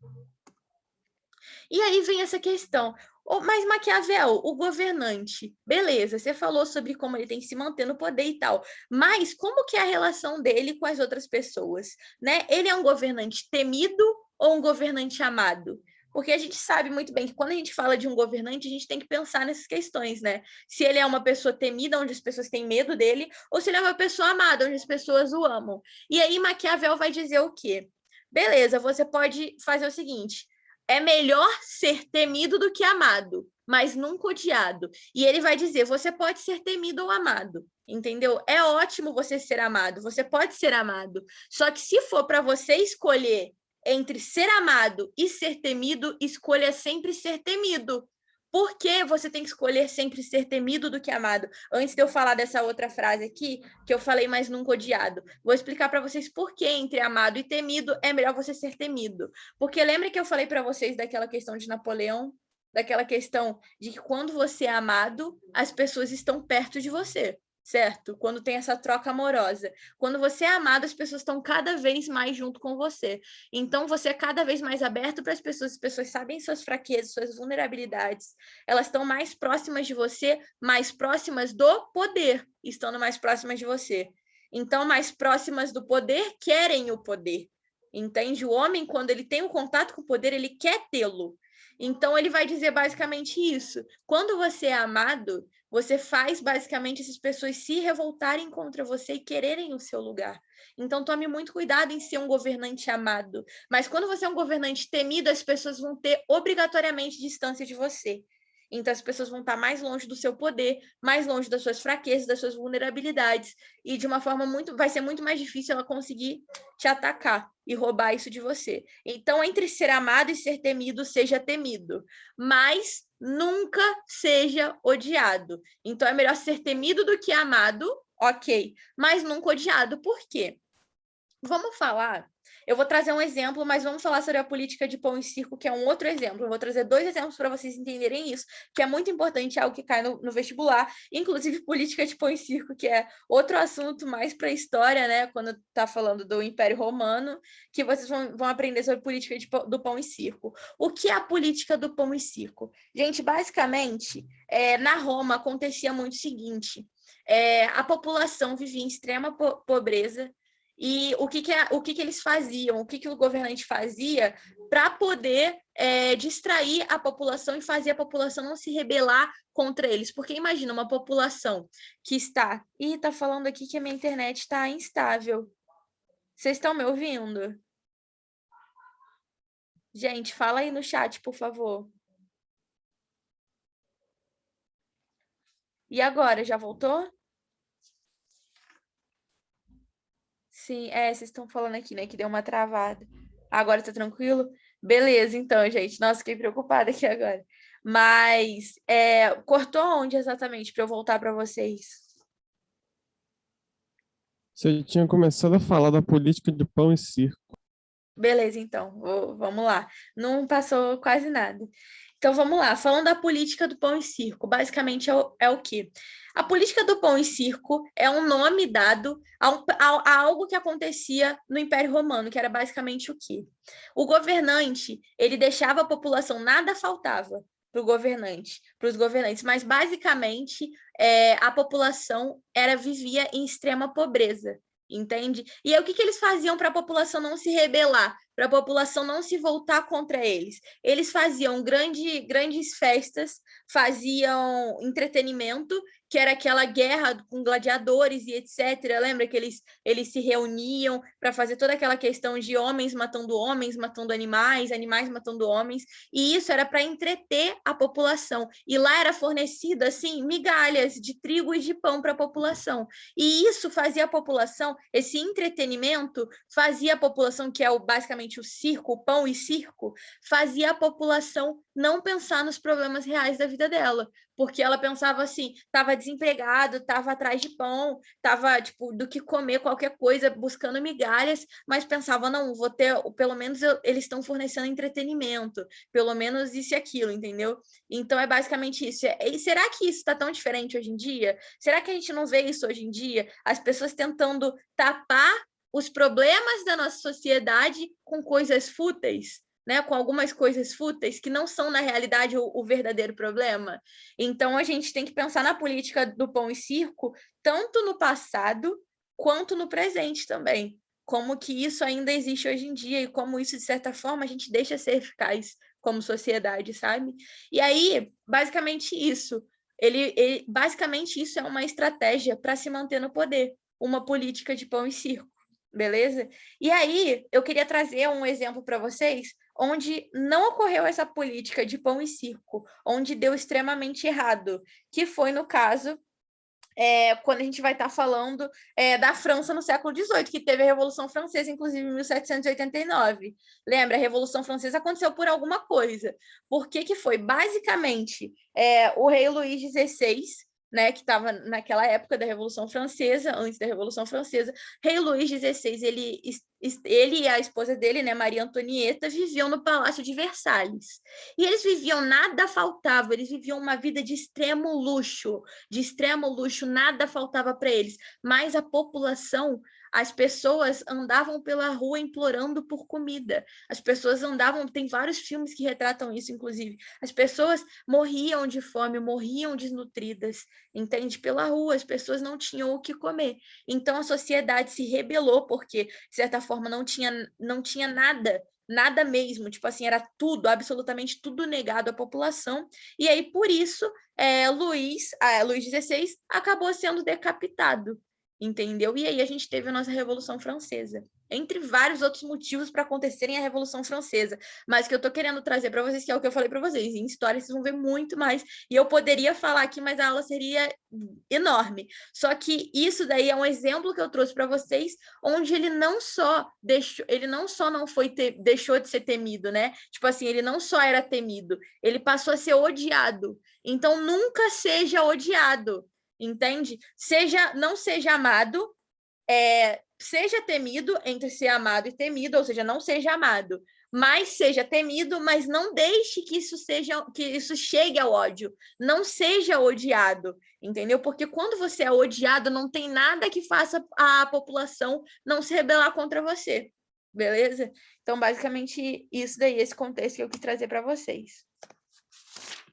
E aí vem essa questão. Mas Maquiavel, o governante, beleza, você falou sobre como ele tem que se manter no poder e tal, mas como que é a relação dele com as outras pessoas, né? Ele é um governante temido ou um governante amado? Porque a gente sabe muito bem que quando a gente fala de um governante, a gente tem que pensar nessas questões, né? Se ele é uma pessoa temida, onde as pessoas têm medo dele, ou se ele é uma pessoa amada, onde as pessoas o amam. E aí Maquiavel vai dizer o quê? Beleza, você pode fazer o seguinte: é melhor ser temido do que amado, mas nunca odiado. E ele vai dizer, você pode ser temido ou amado, entendeu? É ótimo você ser amado, você pode ser amado. Só que se for para você escolher entre ser amado e ser temido, escolha sempre ser temido. Por que você tem que escolher sempre ser temido do que amado? Antes de eu falar dessa outra frase aqui, que eu falei, mas nunca odiado, vou explicar para vocês por que entre amado e temido é melhor você ser temido. Porque lembra que eu falei para vocês daquela questão de Napoleão? Daquela questão de que quando você é amado, as pessoas estão perto de você, certo? Quando tem essa troca amorosa. Quando você é amado, as pessoas estão cada vez mais junto com você. Então, você é cada vez mais aberto para as pessoas sabem suas fraquezas, suas vulnerabilidades. Elas estão mais próximas de você, mais próximas do poder, estando mais próximas de você. Então, mais próximas do poder, querem o poder. Entende? O homem, quando ele tem um contato com o poder, ele quer tê-lo. Então, ele vai dizer basicamente isso. Quando você é amado, você faz basicamente essas pessoas se revoltarem contra você e quererem o seu lugar. Então, tome muito cuidado em ser um governante amado. Mas quando você é um governante temido, as pessoas vão ter obrigatoriamente distância de você. Então, as pessoas vão estar mais longe do seu poder, mais longe das suas fraquezas, das suas vulnerabilidades. E de uma forma vai ser muito mais difícil ela conseguir te atacar e roubar isso de você. Então, entre ser amado e ser temido, seja temido. Mas nunca seja odiado. Então, é melhor ser temido do que amado, ok. Mas nunca odiado. Por quê? Vamos falar. Eu vou trazer um exemplo, mas vamos falar sobre a política de pão e circo, que é um outro exemplo. Eu vou trazer 2 exemplos para vocês entenderem isso, que é muito importante, é algo que cai no vestibular, inclusive política de pão e circo, que é outro assunto mais para a história, né? Quando está falando do Império Romano, que vocês vão aprender sobre política do pão e circo. O que é a política do pão e circo? Gente, basicamente, na Roma acontecia muito o seguinte: a população vivia em extrema pobreza. E o que eles faziam, o que o governante fazia para poder distrair a população e fazer a população não se rebelar contra eles. Porque imagina uma população que está... Ih, tá falando aqui que a minha internet está instável. Vocês estão me ouvindo? Gente, fala aí no chat, por favor. E agora, já voltou? Sim, vocês estão falando aqui, né, que deu uma travada. Agora tá tranquilo? Beleza, então, gente. Nossa, fiquei preocupada aqui agora. Mas cortou onde exatamente para eu voltar para vocês? Você tinha começado a falar da política de pão e circo. Beleza, então, vamos lá. Não passou quase nada. Então, vamos lá. Falando da política do pão e circo, basicamente é o quê? A política do pão e circo é um nome dado a algo que acontecia no Império Romano, que era basicamente o quê? O governante, ele deixava a população, nada faltava para os governantes, mas basicamente a população vivia em extrema pobreza. Entende? E aí, o que eles faziam para a população não se rebelar, para a população não se voltar contra eles? Eles faziam grandes festas, faziam entretenimento, que era aquela guerra com gladiadores e etc. Lembra que eles se reuniam para fazer toda aquela questão de homens matando animais, animais matando homens, e isso era para entreter a população. E lá era fornecido, assim, migalhas de trigo e de pão para a população. E isso fazia a população, esse entretenimento, fazia a população, que é basicamente basicamente o circo, o pão e circo, fazia a população não pensar nos problemas reais da vida dela, porque ela pensava assim, estava desempregado, estava atrás de pão, estava tipo do que comer qualquer coisa, buscando migalhas, mas pensava, não, vou ter, pelo menos eles estão fornecendo entretenimento, pelo menos isso e aquilo, entendeu? Então é basicamente isso. E será que isso está tão diferente hoje em dia? Será que a gente não vê isso hoje em dia? As pessoas tentando tapar os problemas da nossa sociedade com coisas fúteis, né? Com algumas coisas fúteis que não são, na realidade, o verdadeiro problema. Então, a gente tem que pensar na política do pão e circo, tanto no passado quanto no presente também. Como que isso ainda existe hoje em dia e como isso, de certa forma, a gente deixa ser eficaz como sociedade, sabe? E aí, basicamente isso. Basicamente isso é uma estratégia para se manter no poder, uma política de pão e circo, beleza? E aí, eu queria trazer um exemplo para vocês onde não ocorreu essa política de pão e circo, onde deu extremamente errado, que foi no caso quando a gente vai estar falando da França no século XVIII, que teve a Revolução Francesa, inclusive em 1789. Lembra, a Revolução Francesa aconteceu por alguma coisa. Por que que foi? Basicamente, o rei Luís XVI, né, que estava naquela época da Revolução Francesa, antes da Revolução Francesa, rei Luís XVI, ele e a esposa dele, né, Maria Antonieta, viviam no Palácio de Versalhes. E eles viviam, nada faltava, eles viviam uma vida de extremo luxo, nada faltava para eles, mas a população, as pessoas andavam pela rua implorando por comida, as pessoas andavam, tem vários filmes que retratam isso, inclusive, as pessoas morriam de fome, morriam desnutridas, entende? Pela rua, as pessoas não tinham o que comer, então a sociedade se rebelou, porque, de certa forma, não tinha nada mesmo, tipo assim, era tudo, absolutamente tudo negado à população, e aí, por isso, Luís XVI acabou sendo decapitado, entendeu? E aí a gente teve a nossa Revolução Francesa, entre vários outros motivos para acontecerem a Revolução Francesa, mas que eu tô querendo trazer para vocês, que é o que eu falei para vocês, em história vocês vão ver muito mais, e eu poderia falar aqui, mas a aula seria enorme, só que isso daí é um exemplo que eu trouxe para vocês, onde ele não só deixou de ser temido, né? Tipo assim, ele não só era temido, ele passou a ser odiado. Então, nunca seja odiado, entende? Não seja amado, seja temido entre ser amado e temido, ou seja, não seja amado, mas seja temido, mas não deixe que isso chegue ao ódio. Não seja odiado, entendeu? Porque quando você é odiado, não tem nada que faça a população não se rebelar contra você, beleza? Então, basicamente, isso daí, esse contexto que eu quis trazer para vocês.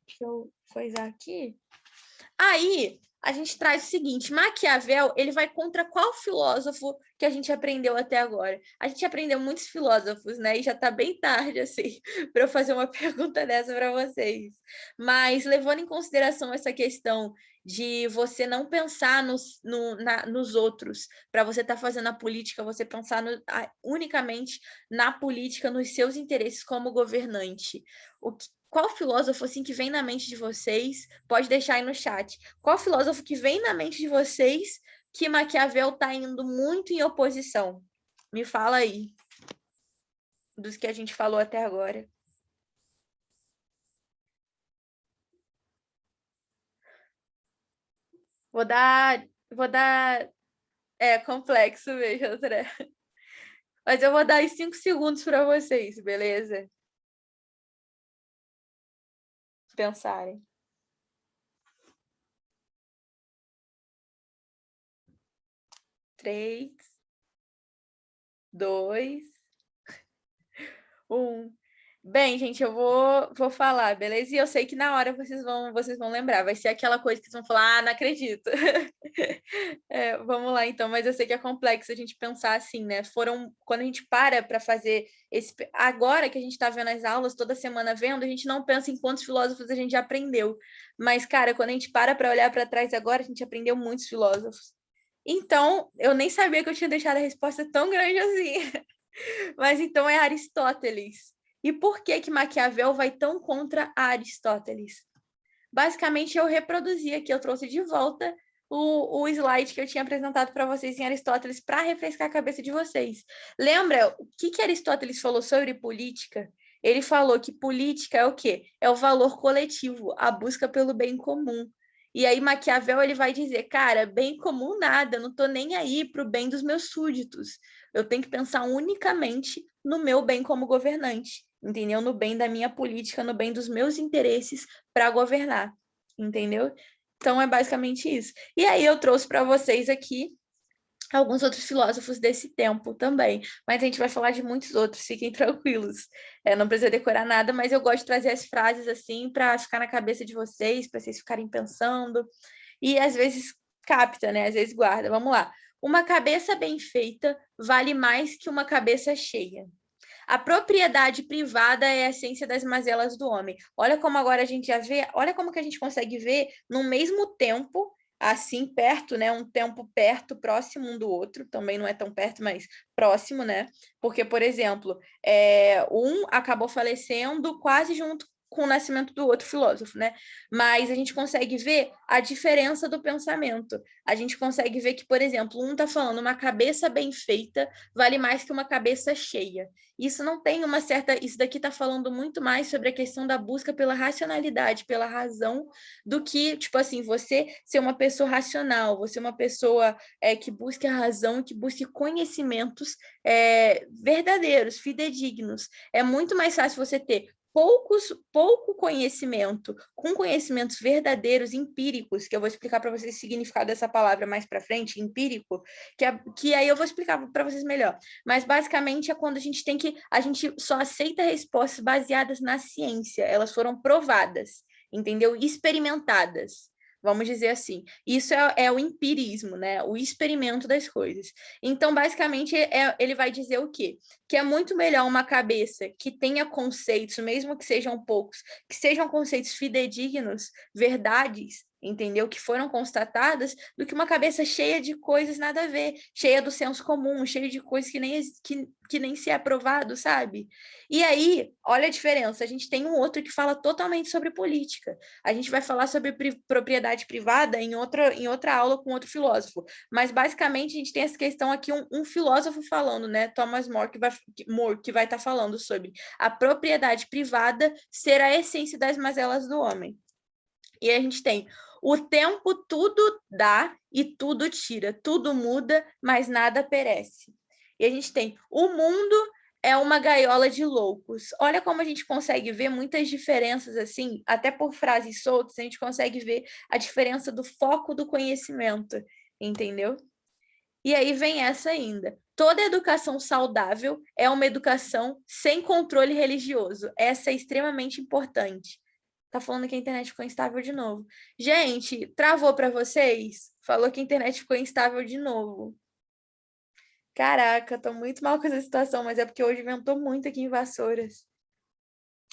Deixa eu coisar aqui. Aí, a gente traz o seguinte, Maquiavel, ele vai contra qual filósofo que a gente aprendeu até agora? A gente aprendeu muitos filósofos, né? E já tá bem tarde, assim, para eu fazer uma pergunta dessa para vocês. Mas, levando em consideração essa questão de você não pensar nos outros, para você estar fazendo a política, você pensar unicamente na política, nos seus interesses como governante. Qual filósofo assim que vem na mente de vocês? Pode deixar aí no chat. Qual filósofo que vem na mente de vocês que Maquiavel está indo muito em oposição? Me fala aí, dos que a gente falou até agora. Vou dar... É complexo mesmo, André. Mas eu vou dar 5 segundos para vocês, beleza? Pensarem. 3, 2, 1. Bem, gente, eu vou falar, beleza? E eu sei que na hora vocês vão lembrar. Vai ser aquela coisa que vocês vão falar, não acredito. Vamos lá, então. Mas eu sei que é complexo a gente pensar assim, né? Quando a gente para fazer agora que a gente está vendo as aulas, toda semana vendo, a gente não pensa em quantos filósofos a gente já aprendeu. Mas, cara, quando a gente para olhar para trás agora, a gente aprendeu muitos filósofos. Então, eu nem sabia que eu tinha deixado a resposta tão grande assim. Mas então é Aristóteles. E por que Maquiavel vai tão contra Aristóteles? Basicamente, eu reproduzi aqui, eu trouxe de volta o slide que eu tinha apresentado para vocês em Aristóteles para refrescar a cabeça de vocês. Lembra o que Aristóteles falou sobre política? Ele falou que política é o quê? É o valor coletivo, a busca pelo bem comum. E aí Maquiavel ele vai dizer, cara, bem comum nada, eu não estou nem aí para o bem dos meus súditos. Eu tenho que pensar unicamente no meu bem como governante, entendeu? No bem da minha política, no bem dos meus interesses para governar, entendeu? Então é basicamente isso. E aí eu trouxe para vocês aqui alguns outros filósofos desse tempo também, mas a gente vai falar de muitos outros, fiquem tranquilos. Não precisa decorar nada, mas eu gosto de trazer as frases assim para ficar na cabeça de vocês, para vocês ficarem pensando, e às vezes capta, né? Às vezes guarda. Vamos lá. Uma cabeça bem feita vale mais que uma cabeça cheia. A propriedade privada é a essência das mazelas do homem. Olha como agora a gente já vê, olha como que a gente consegue ver no mesmo tempo, assim, perto, né? Um tempo perto, próximo um do outro, também não é tão perto, mas próximo, né? Porque, por exemplo, um acabou falecendo quase junto com o nascimento do outro filósofo, né? Mas a gente consegue ver a diferença do pensamento. A gente consegue ver que, por exemplo, um está falando uma cabeça bem feita vale mais que uma cabeça cheia. Isso não tem uma certa... Isso daqui está falando muito mais sobre a questão da busca pela racionalidade, pela razão, do que, tipo assim, você ser uma pessoa racional, você ser uma pessoa que busque a razão, que busque conhecimentos verdadeiros, fidedignos. É muito mais fácil você ter pouco conhecimento, com conhecimentos verdadeiros, empíricos, que eu vou explicar para vocês o significado dessa palavra mais para frente, empírico, que aí eu vou explicar para vocês melhor. Mas basicamente é quando a gente só aceita respostas baseadas na ciência, elas foram provadas, entendeu? Experimentadas. Vamos dizer assim. Isso é o empirismo, né? O experimento das coisas. Então, basicamente, ele vai dizer o quê? Que é muito melhor uma cabeça que tenha conceitos, mesmo que sejam poucos, que sejam conceitos fidedignos, verdades, entendeu? Que foram constatadas, do que uma cabeça cheia de coisas nada a ver, cheia do senso comum, cheia de coisas que nem se é aprovado, sabe? E aí, olha a diferença, a gente tem um outro que fala totalmente sobre política. A gente vai falar sobre propriedade privada em outra aula com outro filósofo, mas basicamente a gente tem essa questão aqui, um filósofo falando, né? Thomas More, que vai estar falando sobre a propriedade privada ser a essência das mazelas do homem. E a gente tem o tempo tudo dá e tudo tira, tudo muda, mas nada perece. E a gente tem o mundo é uma gaiola de loucos. Olha como a gente consegue ver muitas diferenças assim, até por frases soltas, a gente consegue ver a diferença do foco do conhecimento, entendeu? E aí vem essa ainda. Toda educação saudável é uma educação sem controle religioso. Essa é extremamente importante. Tá falando que a internet ficou instável de novo. Gente, travou para vocês? Falou que a internet ficou instável de novo. Caraca, tô muito mal com essa situação, mas é porque hoje ventou muito aqui em Vassouras.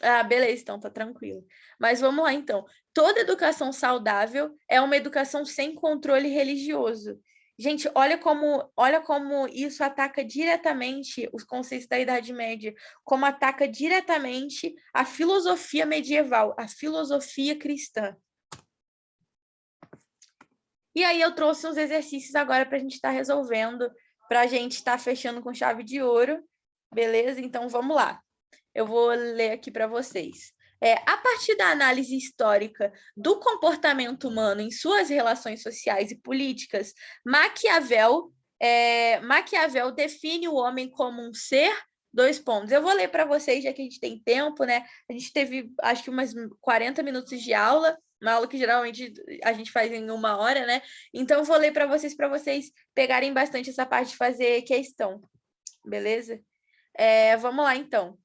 Ah, beleza, então tá tranquilo. Mas vamos lá, então. Toda educação saudável é uma educação sem controle religioso. Gente, olha como isso ataca diretamente os conceitos da Idade Média, como ataca diretamente a filosofia medieval, a filosofia cristã. E aí eu trouxe uns exercícios agora para a gente estar resolvendo, para a gente estar fechando com chave de ouro, beleza? Então vamos lá. Eu vou ler aqui para vocês. A partir da análise histórica do comportamento humano em suas relações sociais e políticas, Maquiavel define o homem como um ser, dois pontos. Eu vou ler para vocês, já que a gente tem tempo, né? A gente teve, acho que umas 40 minutos de aula, uma aula que geralmente a gente faz em 1 hora, né? Então, eu vou ler para vocês pegarem bastante essa parte de fazer questão, beleza? Vamos lá, então.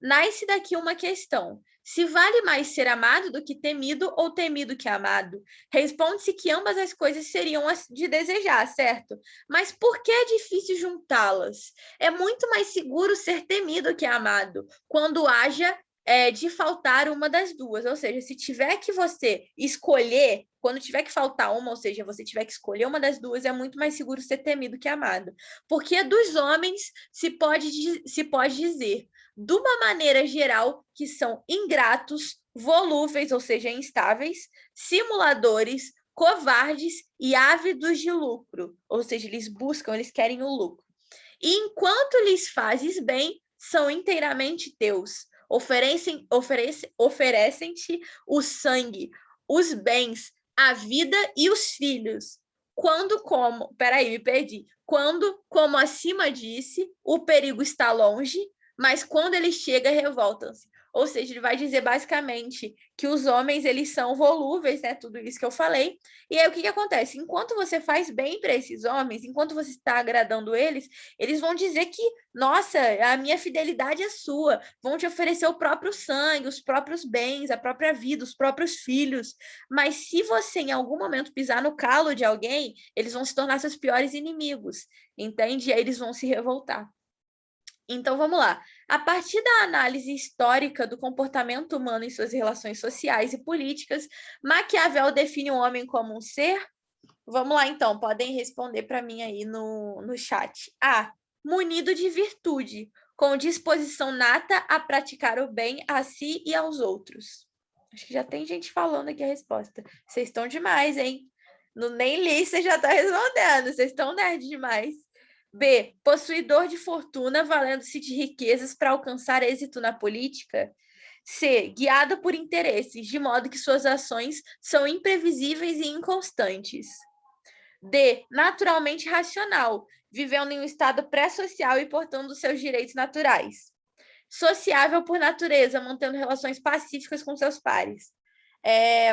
Nasce daqui uma questão. Se vale mais ser amado do que temido ou temido que amado? Responde-se que ambas as coisas seriam de desejar, certo? Mas por que é difícil juntá-las? É muito mais seguro ser temido que amado, quando haja de faltar uma das duas. Ou seja, se tiver que você escolher, quando tiver que faltar uma, ou seja, você tiver que escolher uma das duas, é muito mais seguro ser temido que amado. Porque dos homens se pode dizer, de uma maneira geral, que são ingratos, volúveis, ou seja, instáveis, simuladores, covardes e ávidos de lucro, ou seja, eles querem o lucro. E enquanto lhes fazes bem, são inteiramente teus. Oferecem-te o sangue, os bens, a vida e os filhos. Peraí, me perdi. Quando, como acima disse, o perigo está longe, mas quando ele chega, revoltam-se. Ou seja, ele vai dizer basicamente que os homens, eles são volúveis, né? Tudo isso que eu falei. E aí, o que acontece? Enquanto você faz bem para esses homens, enquanto você está agradando eles vão dizer que, nossa, a minha fidelidade é sua. Vão te oferecer o próprio sangue, os próprios bens, a própria vida, os próprios filhos. Mas se você, em algum momento, pisar no calo de alguém, eles vão se tornar seus piores inimigos, entende? E aí eles vão se revoltar. Então, vamos lá. A partir da análise histórica do comportamento humano em suas relações sociais e políticas, Maquiavel define o homem como um ser. Vamos lá, então. Podem responder para mim aí no chat. A. Munido de virtude, com disposição nata a praticar o bem a si e aos outros. Acho que já tem gente falando aqui a resposta. Vocês estão demais, hein? Nem li, você já está respondendo. Vocês estão nerd demais. B. Possuidor de fortuna, valendo-se de riquezas para alcançar êxito na política. C. Guiado por interesses, de modo que suas ações são imprevisíveis e inconstantes. D. Naturalmente racional, vivendo em um estado pré-social e portando seus direitos naturais. Sociável por natureza, mantendo relações pacíficas com seus pares.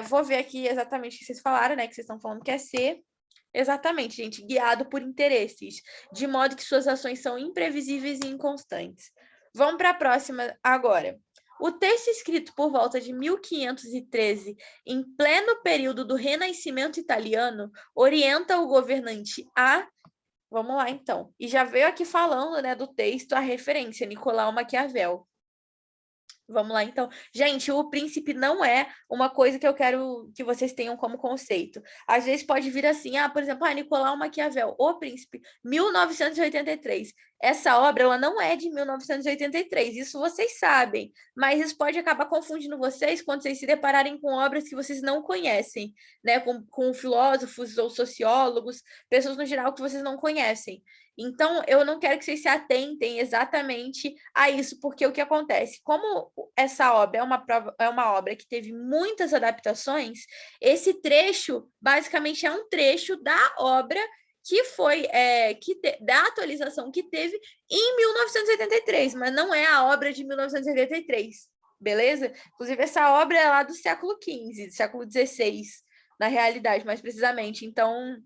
Vou ver aqui exatamente o que vocês falaram, né? Que vocês estão falando que é C. Exatamente, gente, guiado por interesses, de modo que suas ações são imprevisíveis e inconstantes. Vamos para a próxima agora. O texto escrito por volta de 1513, em pleno período do Renascimento italiano, orienta o governante a... Vamos lá, então. E já veio aqui falando, né, do texto a referência, Nicolau Maquiavel. Vamos lá, então. Gente, o príncipe não é uma coisa que eu quero que vocês tenham como conceito. Às vezes pode vir assim, por exemplo, Nicolau Maquiavel, O Príncipe, 1983. Essa obra, ela não é de 1983, isso vocês sabem. Mas isso pode acabar confundindo vocês quando vocês se depararem com obras que vocês não conhecem, né? Com filósofos ou sociólogos, pessoas no geral que vocês não conhecem. Então, eu não quero que vocês se atentem exatamente a isso, porque o que acontece? Como essa obra é uma obra que teve muitas adaptações, esse trecho, basicamente, é um trecho da obra que foi, da atualização que teve em 1983, mas não é a obra de 1983, beleza? Inclusive, essa obra é lá do século XV, do século XVI, na realidade, mais precisamente. Então...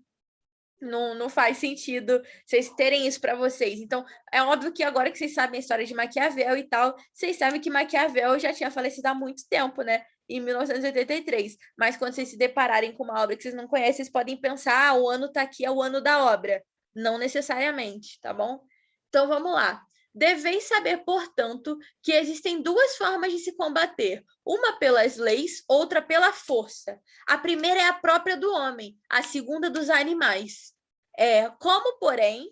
Não faz sentido vocês terem isso para vocês. Então, é óbvio que agora que vocês sabem a história de Maquiavel e tal, vocês sabem que Maquiavel já tinha falecido há muito tempo, né? Em 1983. Mas quando vocês se depararem com uma obra que vocês não conhecem, vocês podem pensar, o ano está aqui, é o ano da obra. Não necessariamente, tá bom? Então, vamos lá. Deveis saber, portanto, que existem duas formas de se combater, uma pelas leis, outra pela força. A primeira é a própria do homem, a segunda dos animais. Porém,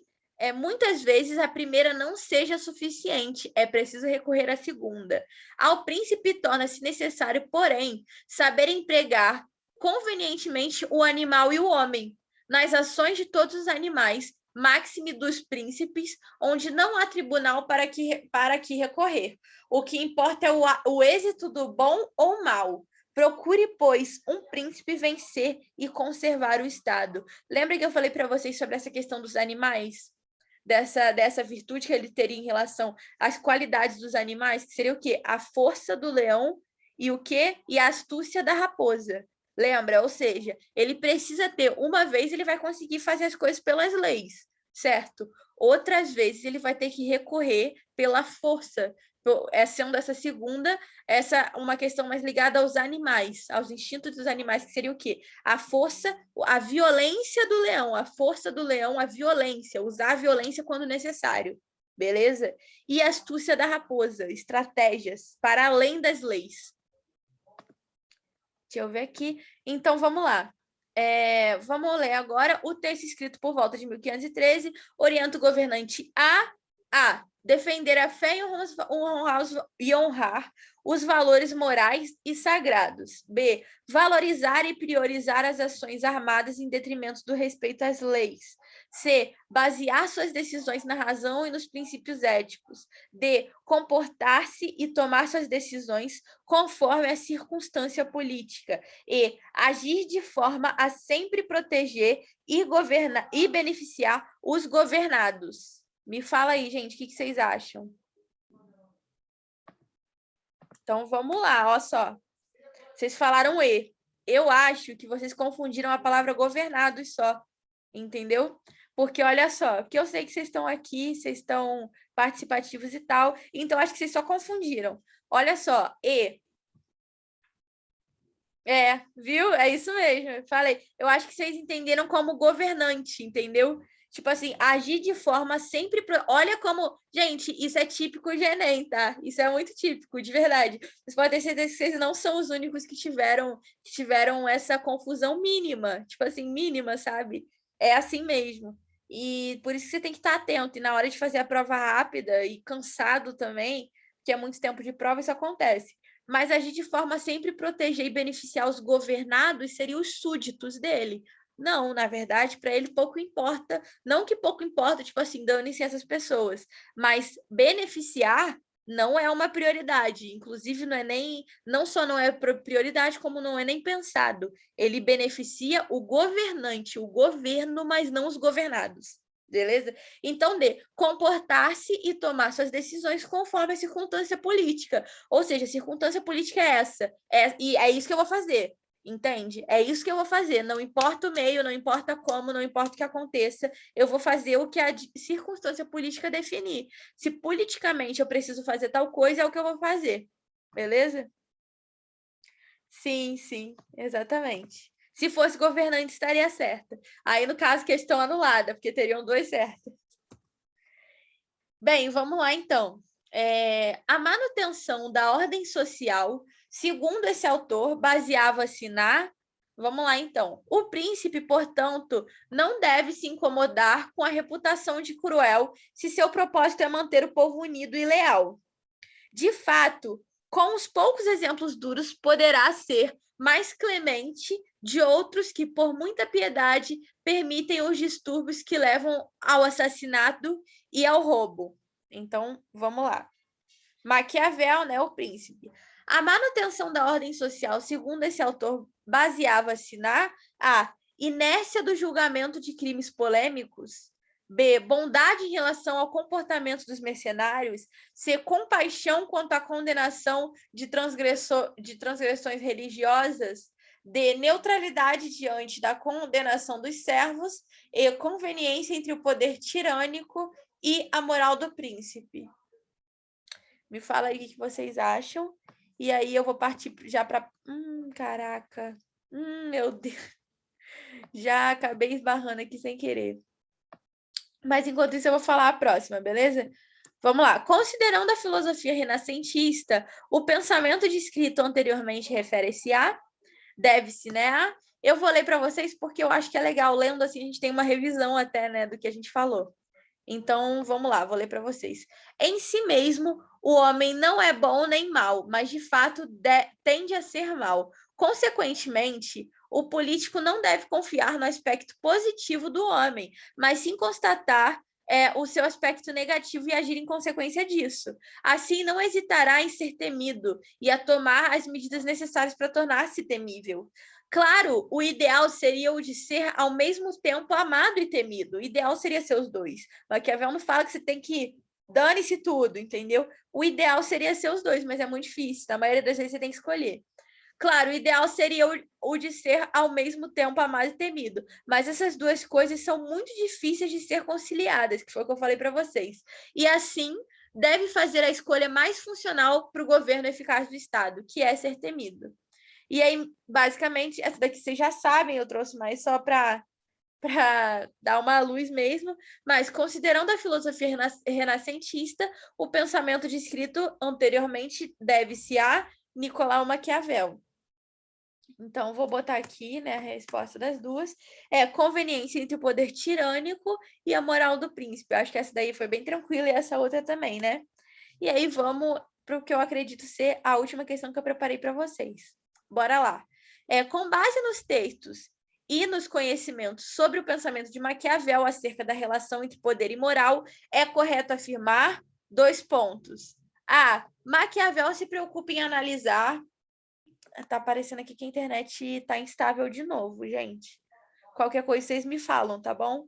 muitas vezes a primeira não seja suficiente, é preciso recorrer à segunda. Ao príncipe torna-se necessário, porém, saber empregar convenientemente o animal e o homem nas ações de todos os animais, máxime dos príncipes, onde não há tribunal para que recorrer. O que importa é o êxito do bom ou mal. Procure, pois, um príncipe vencer e conservar o Estado. Lembra que eu falei para vocês sobre essa questão dos animais? Dessa virtude que ele teria em relação às qualidades dos animais, que seria o quê? A força do leão e o quê? E a astúcia da raposa. Lembra? Ou seja, ele precisa ter, uma vez ele vai conseguir fazer as coisas pelas leis, certo? Outras vezes ele vai ter que recorrer pela força, sendo essa segunda, uma questão mais ligada aos animais, aos instintos dos animais, que seria o quê? A força, a violência do leão, a força do leão, a violência, usar a violência quando necessário, beleza? E a astúcia da raposa, estratégias para além das leis. Deixa eu ver aqui. Então, vamos lá. Vamos ler agora o texto escrito por volta de 1513, orienta o governante A. Defender a fé e honrar os valores morais e sagrados. B. Valorizar e priorizar as ações armadas em detrimento do respeito às leis. C. Basear suas decisões na razão e nos princípios éticos. D. Comportar-se e tomar suas decisões conforme a circunstância política. E. Agir de forma a sempre proteger e beneficiar os governados. Me fala aí, gente, o que vocês acham? Então, vamos lá, olha só. Vocês falaram E. Eu acho que vocês confundiram a palavra governados só, entendeu? Porque, olha só, porque eu sei que vocês estão aqui, vocês estão participativos e tal, então acho que vocês só confundiram. Olha só, E. Viu? É isso mesmo, eu falei. Eu acho que vocês entenderam como governante, entendeu? Tipo assim, agir de forma sempre... Olha como... Gente, isso é típico de Enem, tá? Isso é muito típico, de verdade. Vocês podem ter certeza que vocês não são os únicos que tiveram essa confusão mínima. Tipo assim, mínima, sabe? É assim mesmo. E por isso que você tem que estar atento. E na hora de fazer a prova rápida e cansado também, que é muito tempo de prova, isso acontece. Mas agir de forma a sempre proteger e beneficiar os governados seriam os súditos dele. Não, na verdade, para ele pouco importa, não que pouco importa, tipo assim, dane-se essas pessoas, mas beneficiar não é uma prioridade, inclusive não só não é prioridade, como não é nem pensado. Ele beneficia o governante, o governo, mas não os governados. Beleza? Então, D, comportar-se e tomar suas decisões conforme a circunstância política. Ou seja, a circunstância política é essa. E é isso que eu vou fazer. Entende? É isso que eu vou fazer. Não importa o meio, não importa como, não importa o que aconteça, eu vou fazer o que a circunstância política definir. Se politicamente eu preciso fazer tal coisa, é o que eu vou fazer. Beleza? Sim, exatamente. Se fosse governante, estaria certa. Aí, no caso, questão anulada, porque teriam 2 certos. Bem, vamos lá, então. A manutenção da ordem social, segundo esse autor, baseava-se na... Vamos lá, então. O príncipe, portanto, não deve se incomodar com a reputação de cruel se seu propósito é manter o povo unido e leal. De fato, com os poucos exemplos duros, poderá ser mais clemente de outros que, por muita piedade, permitem os distúrbios que levam ao assassinato e ao roubo. Então, vamos lá. Maquiavel, né, o príncipe. A manutenção da ordem social, segundo esse autor, baseava-se na A. Inércia do julgamento de crimes polêmicos. B. Bondade em relação ao comportamento dos mercenários. C. Compaixão quanto à condenação de transgressões religiosas. D. Neutralidade diante da condenação dos servos. E. Conveniência entre o poder tirânico e a moral do príncipe. Me fala aí o que vocês acham. E aí eu vou partir já para... caraca. Meu Deus. Já acabei esbarrando aqui sem querer. Mas enquanto isso eu vou falar a próxima, beleza? Vamos lá. Considerando a filosofia renascentista, o pensamento descrito anteriormente refere-se a... Deve-se, né? A... Eu vou ler para vocês porque eu acho que é legal. Lendo assim, a gente tem uma revisão até, né, do que a gente falou. Então, vamos lá, vou ler para vocês. Em si mesmo, o homem não é bom nem mau, mas de fato tende a ser mau. Consequentemente, o político não deve confiar no aspecto positivo do homem, mas sim constatar o seu aspecto negativo e agir em consequência disso. Assim, não hesitará em ser temido e a tomar as medidas necessárias para tornar-se temível. Claro, o ideal seria o de ser ao mesmo tempo amado e temido. O ideal seria ser os dois. Maquiavel não fala que você tem que dane-se tudo, entendeu? O ideal seria ser os dois, mas é muito difícil. Na maioria das vezes você tem que escolher. Claro, o ideal seria o de ser ao mesmo tempo amado e temido. Mas essas duas coisas são muito difíceis de ser conciliadas, que foi o que eu falei para vocês. E assim, deve fazer a escolha mais funcional para o governo eficaz do Estado, que é ser temido. E aí, basicamente, essa daqui vocês já sabem, eu trouxe mais só para dar uma luz mesmo, mas considerando a filosofia renascentista, o pensamento descrito anteriormente deve-se a Nicolau Maquiavel. Então, vou botar aqui, né, a resposta das duas. É conveniência entre o poder tirânico e a moral do príncipe. Eu acho que essa daí foi bem tranquila e essa outra também, né? E aí, vamos para o que eu acredito ser a última questão que eu preparei para vocês. Bora lá. Com base nos textos e nos conhecimentos sobre o pensamento de Maquiavel acerca da relação entre poder e moral, é correto afirmar 2 pontos. A. Maquiavel se preocupa em analisar. Tá aparecendo aqui que a internet tá instável de novo, gente. Qualquer coisa vocês me falam, tá bom?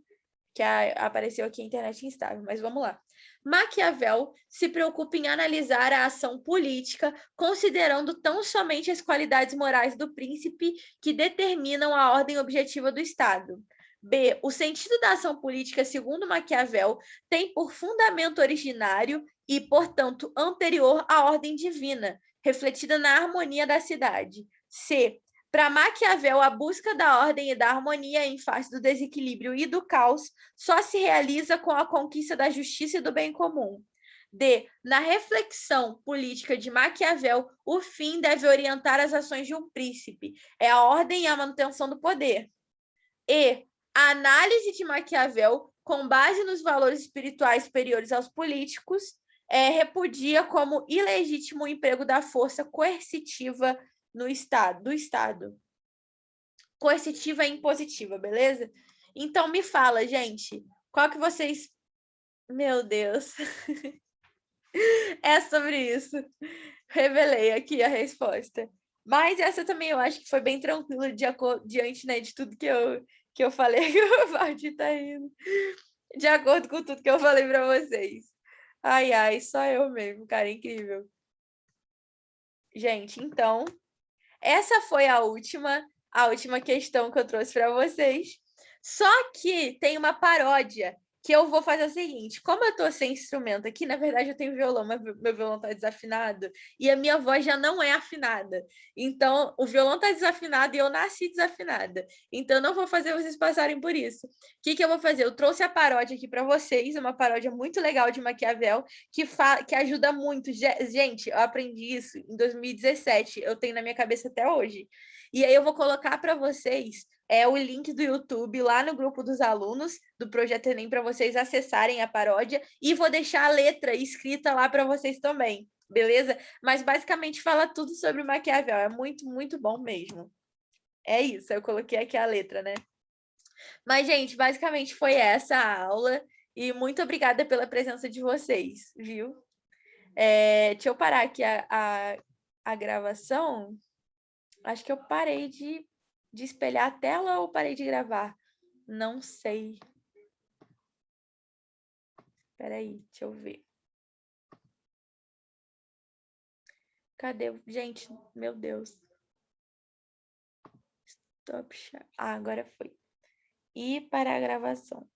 Que apareceu aqui a internet instável, mas vamos lá. Maquiavel se preocupa em analisar a ação política, considerando tão somente as qualidades morais do príncipe que determinam a ordem objetiva do Estado. B. O sentido da ação política, segundo Maquiavel, tem por fundamento originário e, portanto, anterior à ordem divina, refletida na harmonia da cidade. C. Para Maquiavel, a busca da ordem e da harmonia em face do desequilíbrio e do caos só se realiza com a conquista da justiça e do bem comum. D. Na reflexão política de Maquiavel, o fim deve orientar as ações de um príncipe. É a ordem e a manutenção do poder. E. A análise de Maquiavel, com base nos valores espirituais superiores aos políticos, repudia como ilegítimo o emprego da força coercitiva do Estado. Coercitiva e impositiva, beleza? Então, me fala, gente, qual que vocês... Meu Deus. É sobre isso. Revelei aqui a resposta. Mas essa também eu acho que foi bem tranquila diante, né, de tudo que eu falei. O Valdir tá indo. De acordo com tudo que eu falei para vocês. Ai, ai, só eu mesmo, cara, incrível. Gente, então, essa foi a última questão que eu trouxe para vocês. Só que tem uma paródia que eu vou fazer o seguinte: como eu tô sem instrumento aqui, na verdade eu tenho violão, mas meu violão tá desafinado e a minha voz já não é afinada. Então, o violão tá desafinado e eu nasci desafinada. Então, eu não vou fazer vocês passarem por isso. O que eu vou fazer? Eu trouxe a paródia aqui para vocês, uma paródia muito legal de Maquiavel, que ajuda muito. Gente, eu aprendi isso em 2017, eu tenho na minha cabeça até hoje. E aí eu vou colocar para vocês o link do YouTube lá no grupo dos alunos do Projeto Enem para vocês acessarem a paródia e vou deixar a letra escrita lá para vocês também, beleza? Mas basicamente fala tudo sobre Maquiavel, é muito, muito bom mesmo. É isso, eu coloquei aqui a letra, né? Mas, gente, basicamente foi essa a aula e muito obrigada pela presença de vocês, viu? Deixa eu parar aqui a gravação. Acho que eu parei de espelhar a tela ou parei de gravar? Não sei. Espera aí, deixa eu ver. Cadê? Gente, meu Deus. Stop. Agora foi. E para a gravação.